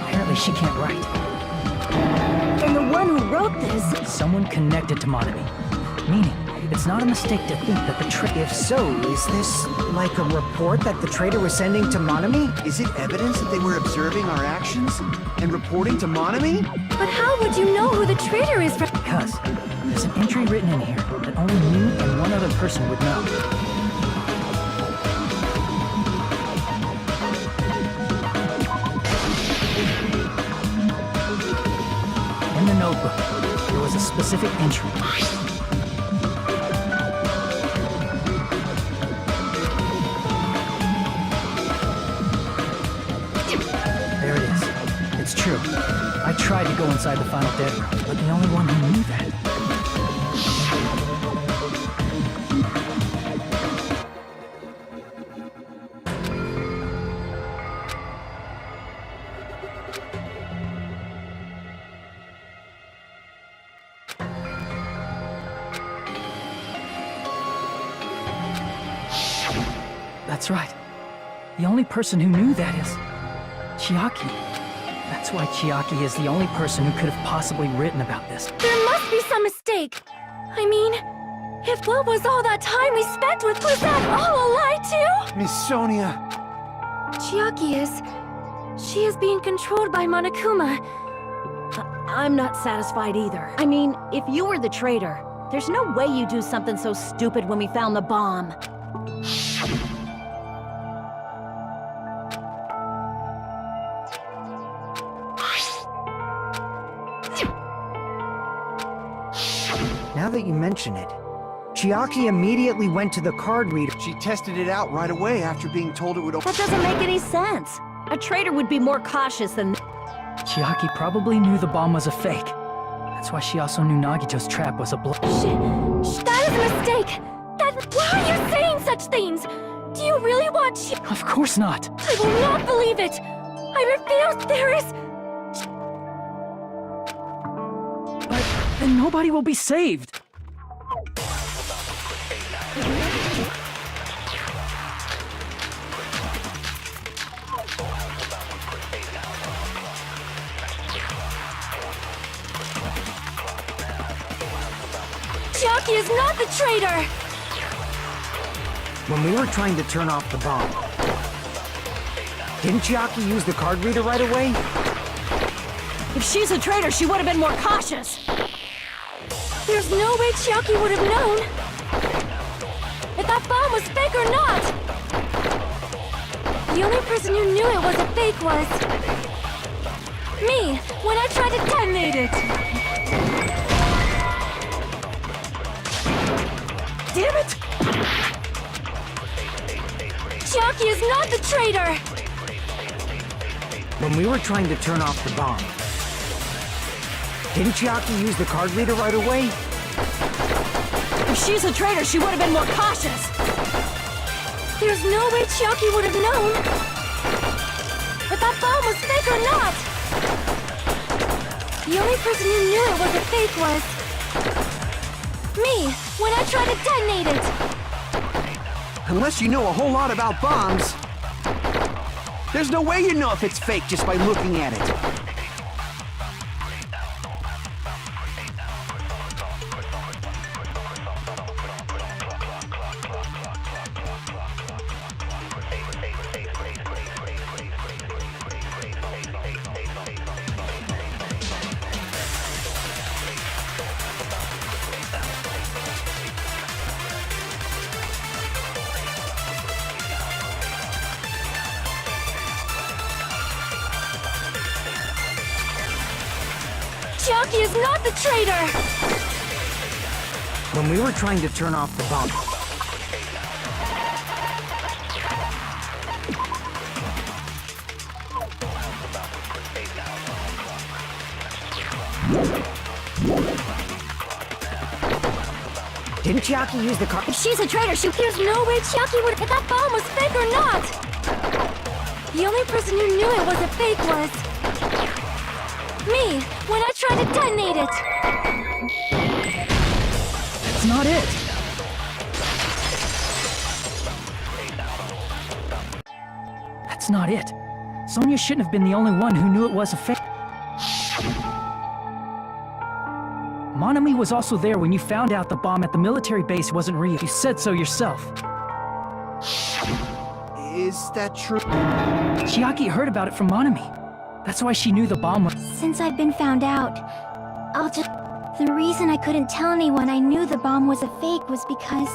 Apparently she can't write. And the one who wrote this... Someone connected to Monami. Meaning, it's not a mistake to think that the If so, is this like a report that the traitor was sending to Monami? Is it evidence that they were observing our actions and reporting to Monami? But how would you know who the traitor is? Because there's an entry written in here that only you and one other person would know. In the notebook, there was a specific entry. There it is. It's true. I tried to go inside the final dead room, but the only one who knew that. That's right. The only person who knew that is Chiaki. That's why Chiaki is the only person who could have possibly written about this. There must be some mistake. I mean, if what was all that time we spent with was that all a lie too? Miss Sonia. Chiaki is... She is being controlled by Monokuma. I'm not satisfied either. I mean, if you were the traitor, there's no way you'd do something so stupid when we found the bomb. Now that you mention it, Chiaki immediately went to the card reader. She tested it out right away after being told it would... That doesn't make any sense. A traitor would be more cautious than... Chiaki probably knew the bomb was a fake. That's why she also knew Nagito's trap was a That is a mistake! Why are you saying such things? Do you really want Of course not! I will not believe it! I refuse there is... But then nobody will be saved! Chiaki is not the traitor! When we were trying to turn off the bomb, didn't Chiaki use the card reader right away? If she's a traitor, she would have been more cautious. There's no way Chiaki would have known if that bomb was fake or not! The only person who knew it was a fake was... me, when I tried to detonate it! Damn it! Chiaki is not the traitor! When we were trying to turn off the bomb, didn't Chiaki use the card reader right away? If she's a traitor, she would have been more cautious. There's no way Chiaki would have known if that bomb was fake or not! The only person who knew it was a fake was... me, when I tried to detonate it! Unless you know a whole lot about bombs, there's no way you know if it's fake just by looking at it. Chiaki is not the traitor! When we were trying to turn off the bomb, didn't Chiaki use the card? If she's a traitor, there's no way Chiaki would... if that bomb was fake or not! The only person who knew it was a fake was... me, when I tried to detonate it! That's not it! That's not it. Sonia shouldn't have been the only one who knew it was a fake. Monami was also there when you found out the bomb at the military base wasn't real. You said so yourself. Is that true? Chiaki heard about it from Monami. That's why she knew the bomb was... Since I've been found out, I'll just... The reason I couldn't tell anyone I knew the bomb was a fake was because...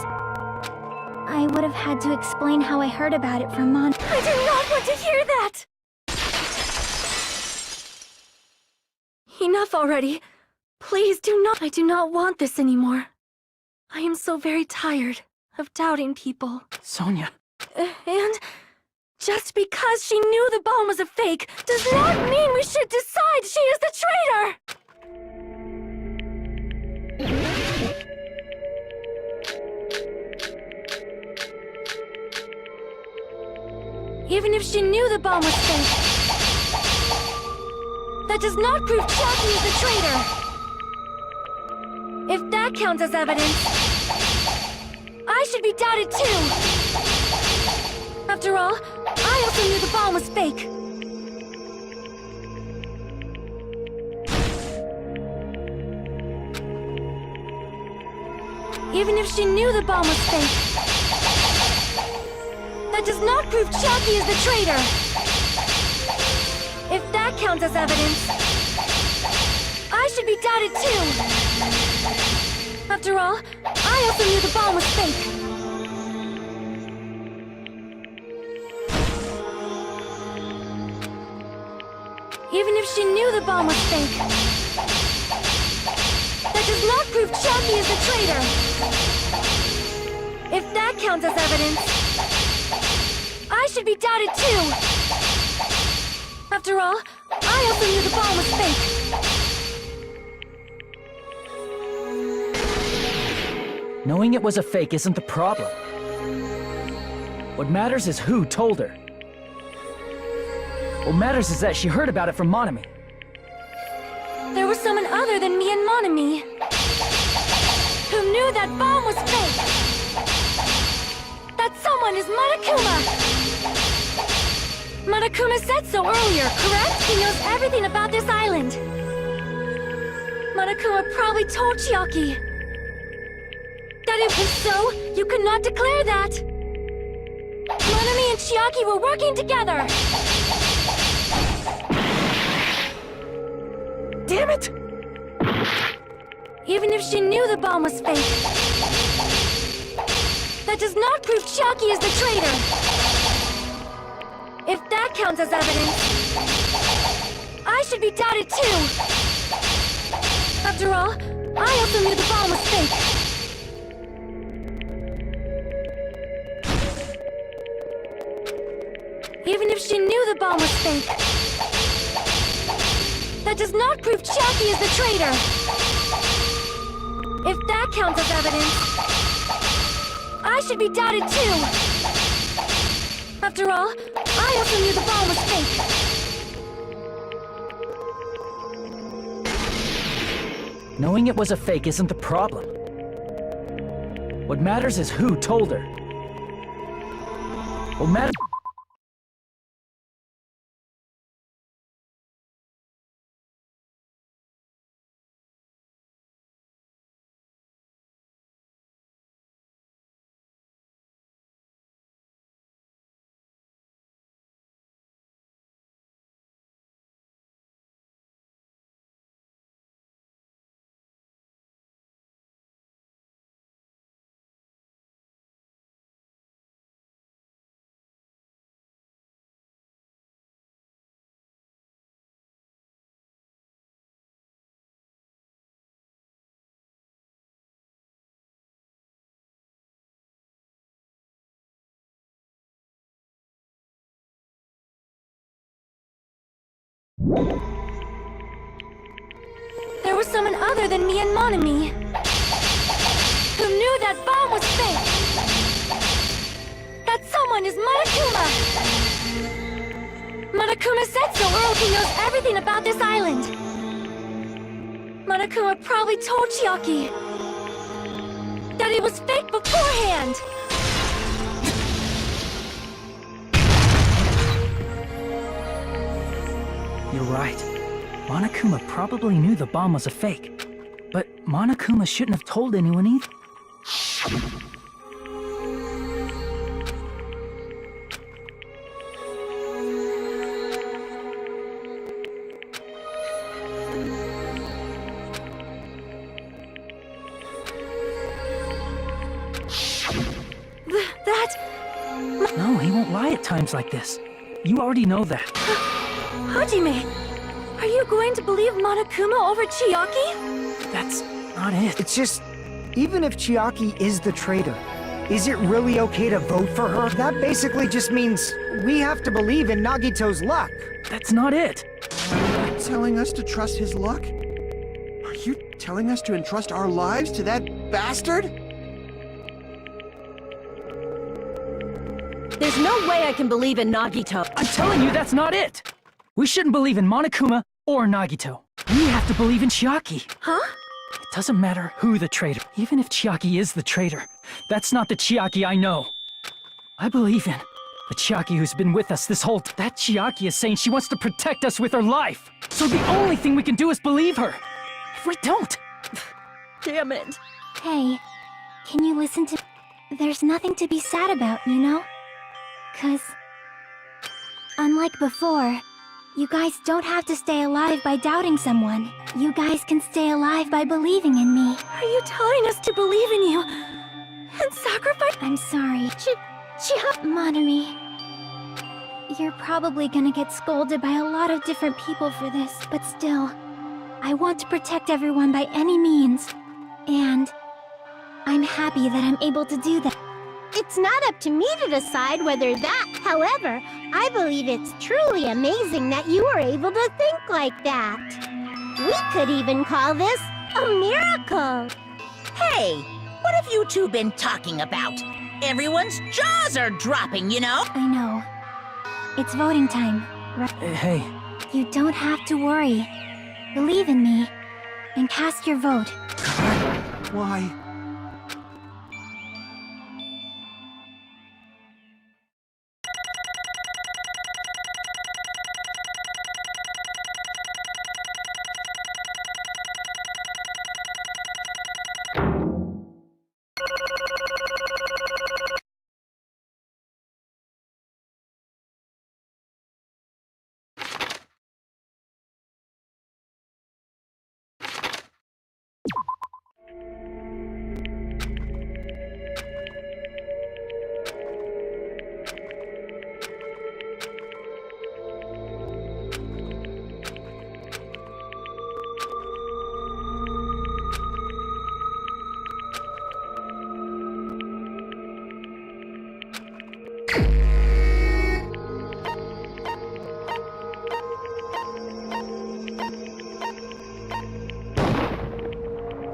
I would have had to explain how I heard about it from Mon... I do not want to hear that! Enough already. Please do not... I do not want this anymore. I am so very tired of doubting people. Sonia. And... just because she knew the bomb was a fake does not mean we should decide she is the traitor! Even if she knew the bomb was fake, that does not prove Chiaki is the traitor! If that counts as evidence, I should be doubted too! After all, I also knew the bomb was fake. Even if she knew the bomb was fake, that does not prove Chiaki is the traitor. If that counts as evidence, I should be doubted too. After all, I also knew the bomb was fake. Even if she knew the bomb was fake, that does not prove Chiaki is the traitor. If that counts as evidence, I should be doubted too. After all, I also knew the bomb was fake. Knowing it was a fake isn't the problem. What matters is who told her. What matters is that she heard about it from Monami. There was someone other than me and Monami who knew that bomb was fake. That someone is Monokuma. Monokuma said so earlier, correct? He knows everything about this island. Monokuma probably told Chiaki that it was so, you could not declare that. Monami and Chiaki were working together. Damn it! Even if she knew the bomb was fake, that does not prove Chiaki is the traitor. If that counts as evidence, I should be doubted too. After all, I also knew the bomb was fake. Even if she knew the bomb was fake, that does not prove Chiaki is the traitor. If that counts as evidence, I should be doubted too. After all, I also knew the bomb was fake. Knowing it was a fake isn't the problem. What matters is who told her. What matters... There was someone other than me and Monami who knew that bomb was fake. That someone is Monokuma. Monokuma said so earlier. He knows everything about this island. Monokuma probably told Chiaki that it was fake beforehand. You're right. Monokuma probably knew the bomb was a fake. But Monokuma shouldn't have told anyone either. No, he won't lie at times like this. You already know that. Hajime, are you going to believe Monokuma over Chiaki? That's not it. It's just, even if Chiaki is the traitor, is it really okay to vote for her? That basically just means we have to believe in Nagito's luck. That's not it. Are you telling us to trust his luck? Are you telling us to entrust our lives to that bastard? There's no way I can believe in Nagito. I'm telling you that's not it. We shouldn't believe in Monokuma or Nagito. We have to believe in Chiaki. Huh? It doesn't matter who the traitor. Even if Chiaki is the traitor, that's not the Chiaki I know. I believe in The Chiaki who's been with us this whole that Chiaki is saying she wants to protect us with her life. So the only thing we can do is believe her. If we don't... Damn it. Hey, can you listen to... There's nothing to be sad about, you know? 'Cause... unlike before, you guys don't have to stay alive by doubting someone. You guys can stay alive by believing in me. Are you telling us to believe in you? And sacrifice? I'm sorry. Monami. You're probably gonna get scolded by a lot of different people for this, but still, I want to protect everyone by any means. And I'm happy that I'm able to do that. It's not up to me to decide whether that. However, I believe it's truly amazing that you were able to think like that. We could even call this a miracle. Hey, what have you two been talking about? Everyone's jaws are dropping, you know? I know. It's voting time, right? Hey, You don't have to worry. Believe in me, and cast your vote. Why?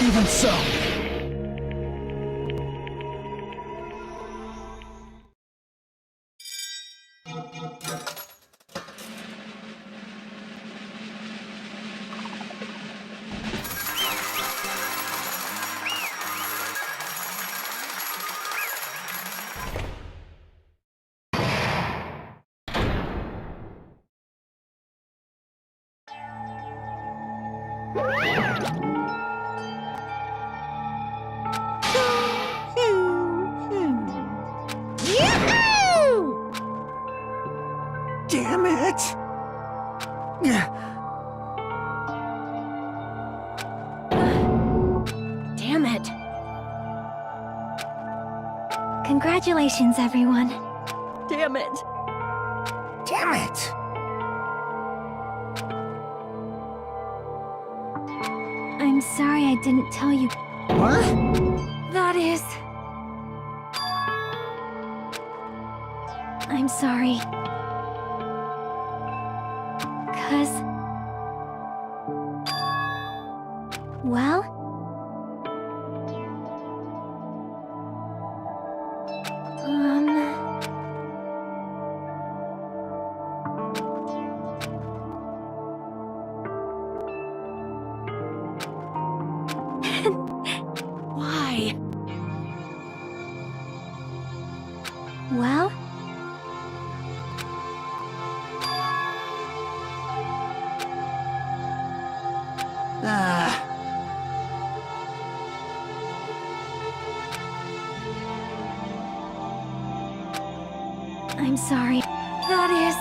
even so. Damn it! Damn it. Congratulations, everyone. Damn it. Damn it! I'm sorry I didn't tell you. What? That is... I'm sorry. 'Cause... well... Why? well... I'm sorry. That is...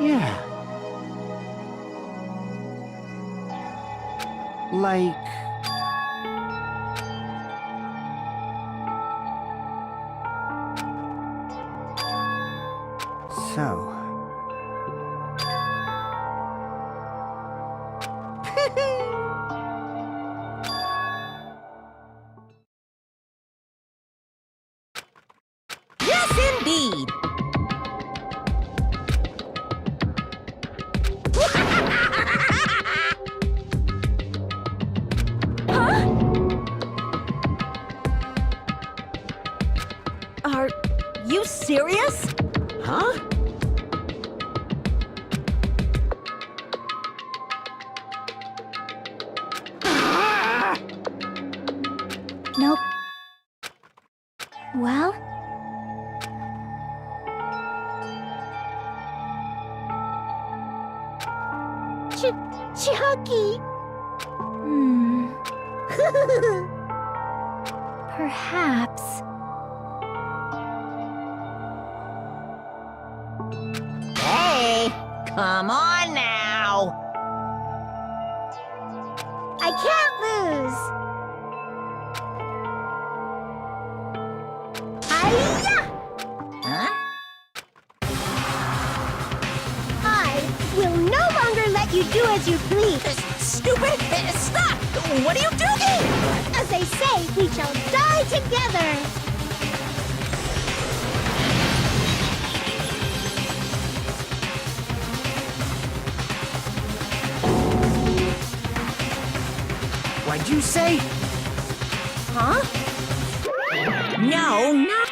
Yeah. Like... so... Yes, indeed. Are you serious? Huh? Chucky. Perhaps. Hey, come on now. I can't lose. Hiya! Huh? I will no longer let you do as you please. Stupid! Stop! What are you doing? As they say, we shall die together. What'd you say? Huh? No, not.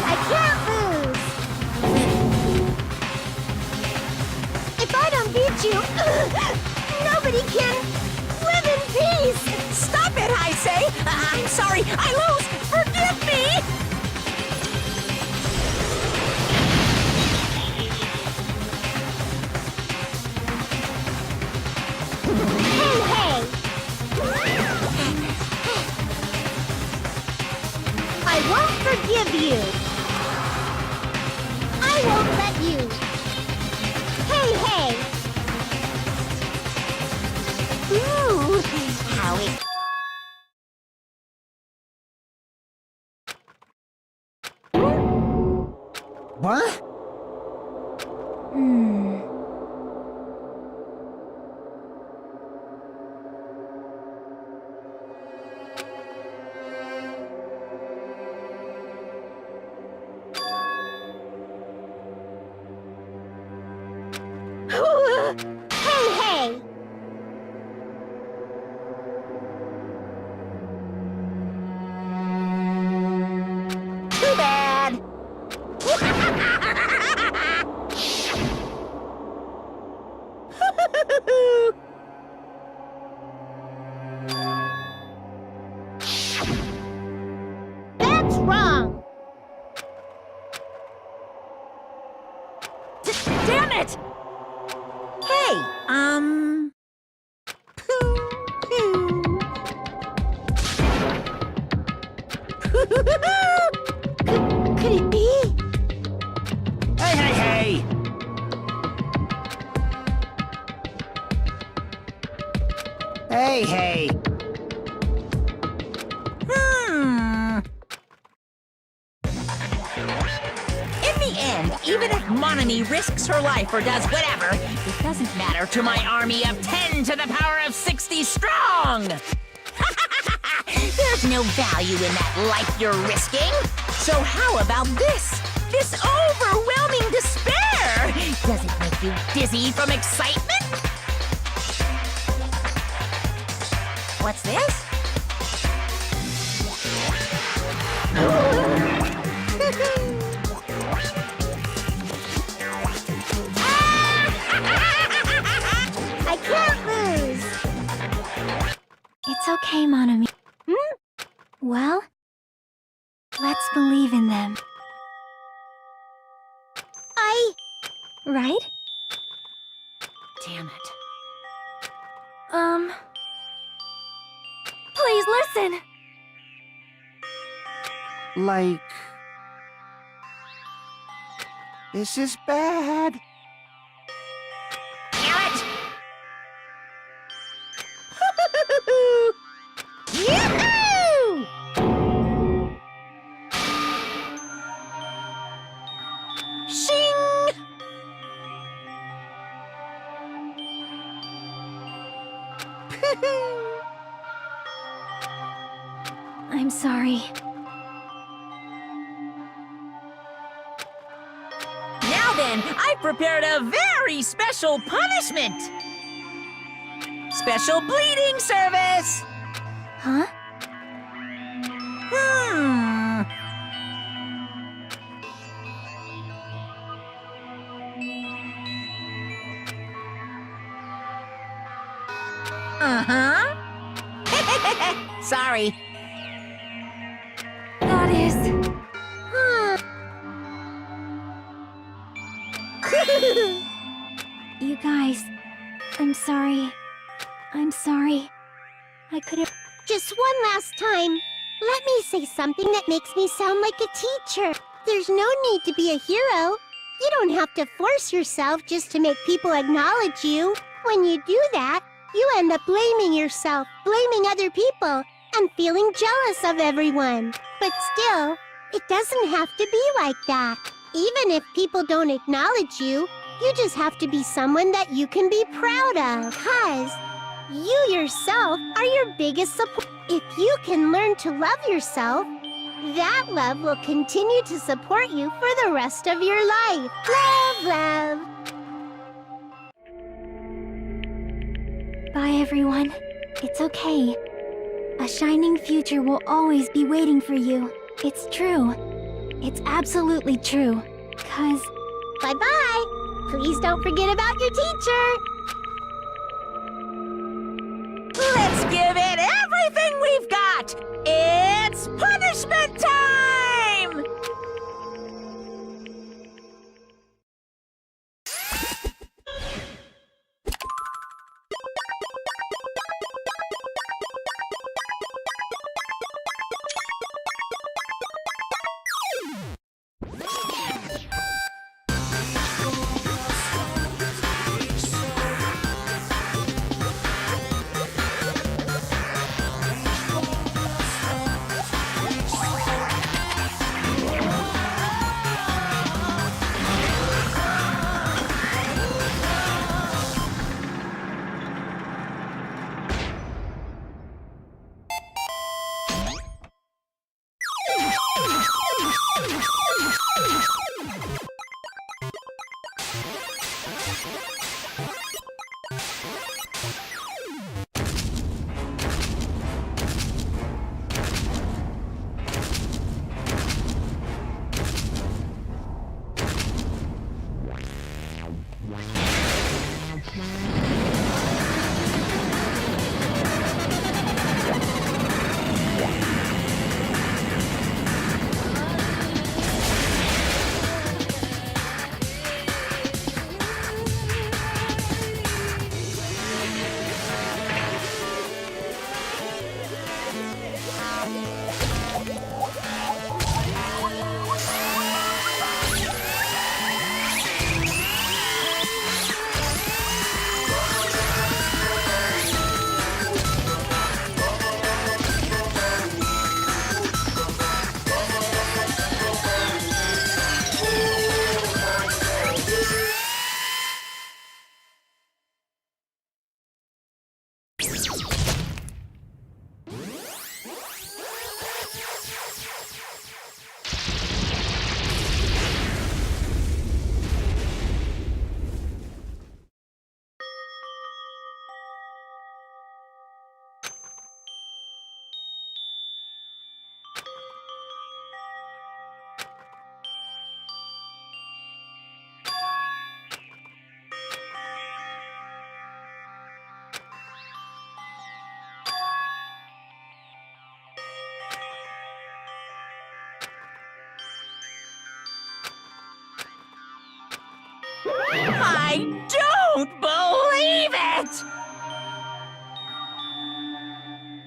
I can't lose. If I don't beat you, nobody can live in peace. Stop it, I say! I'm sorry, I lose! Forgive me! Hey, hey! I won't forgive you. I won't let you. Hey, hey! Ooh, how it... What? Hey, hey! Too bad! That's wrong! Damn it! Hey, Could it be? Hey, hey, hey! Hey, hey! In the end, even if Monami risks her life or does whatever, it doesn't matter to my army of 10 to the power of 60 strong! There's no value in that life you're risking. So how about this? This overwhelming despair! Does it make you dizzy from excitement? What's this? I can't lose. It's okay, Monami. Well, let's believe in them. Right? Damn it. Please listen. Like... This is bad. Damn it! Yoo-hoo! Shing! I'm sorry. Now then, I've prepared a very special punishment! Special bleeding service! Huh? Uh-huh. Sorry. That is... You guys, I'm sorry. I'm sorry. I could have... Just one last time, let me say something that makes me sound like a teacher. There's no need to be a hero. You don't have to force yourself just to make people acknowledge you. When you do that, you end up blaming yourself, blaming other people, and feeling jealous of everyone. But still, it doesn't have to be like that. Even if people don't acknowledge you, you just have to be someone that you can be proud of. 'Cause you yourself are your biggest support. If you can learn to love yourself, that love will continue to support you for the rest of your life. Love, love. Bye, everyone. It's okay. A shining future will always be waiting for you. It's true. It's absolutely true. 'Cause... Bye-bye. Please don't forget about your teacher. Let's give it everything we've got! It's punishment time! I don't believe it!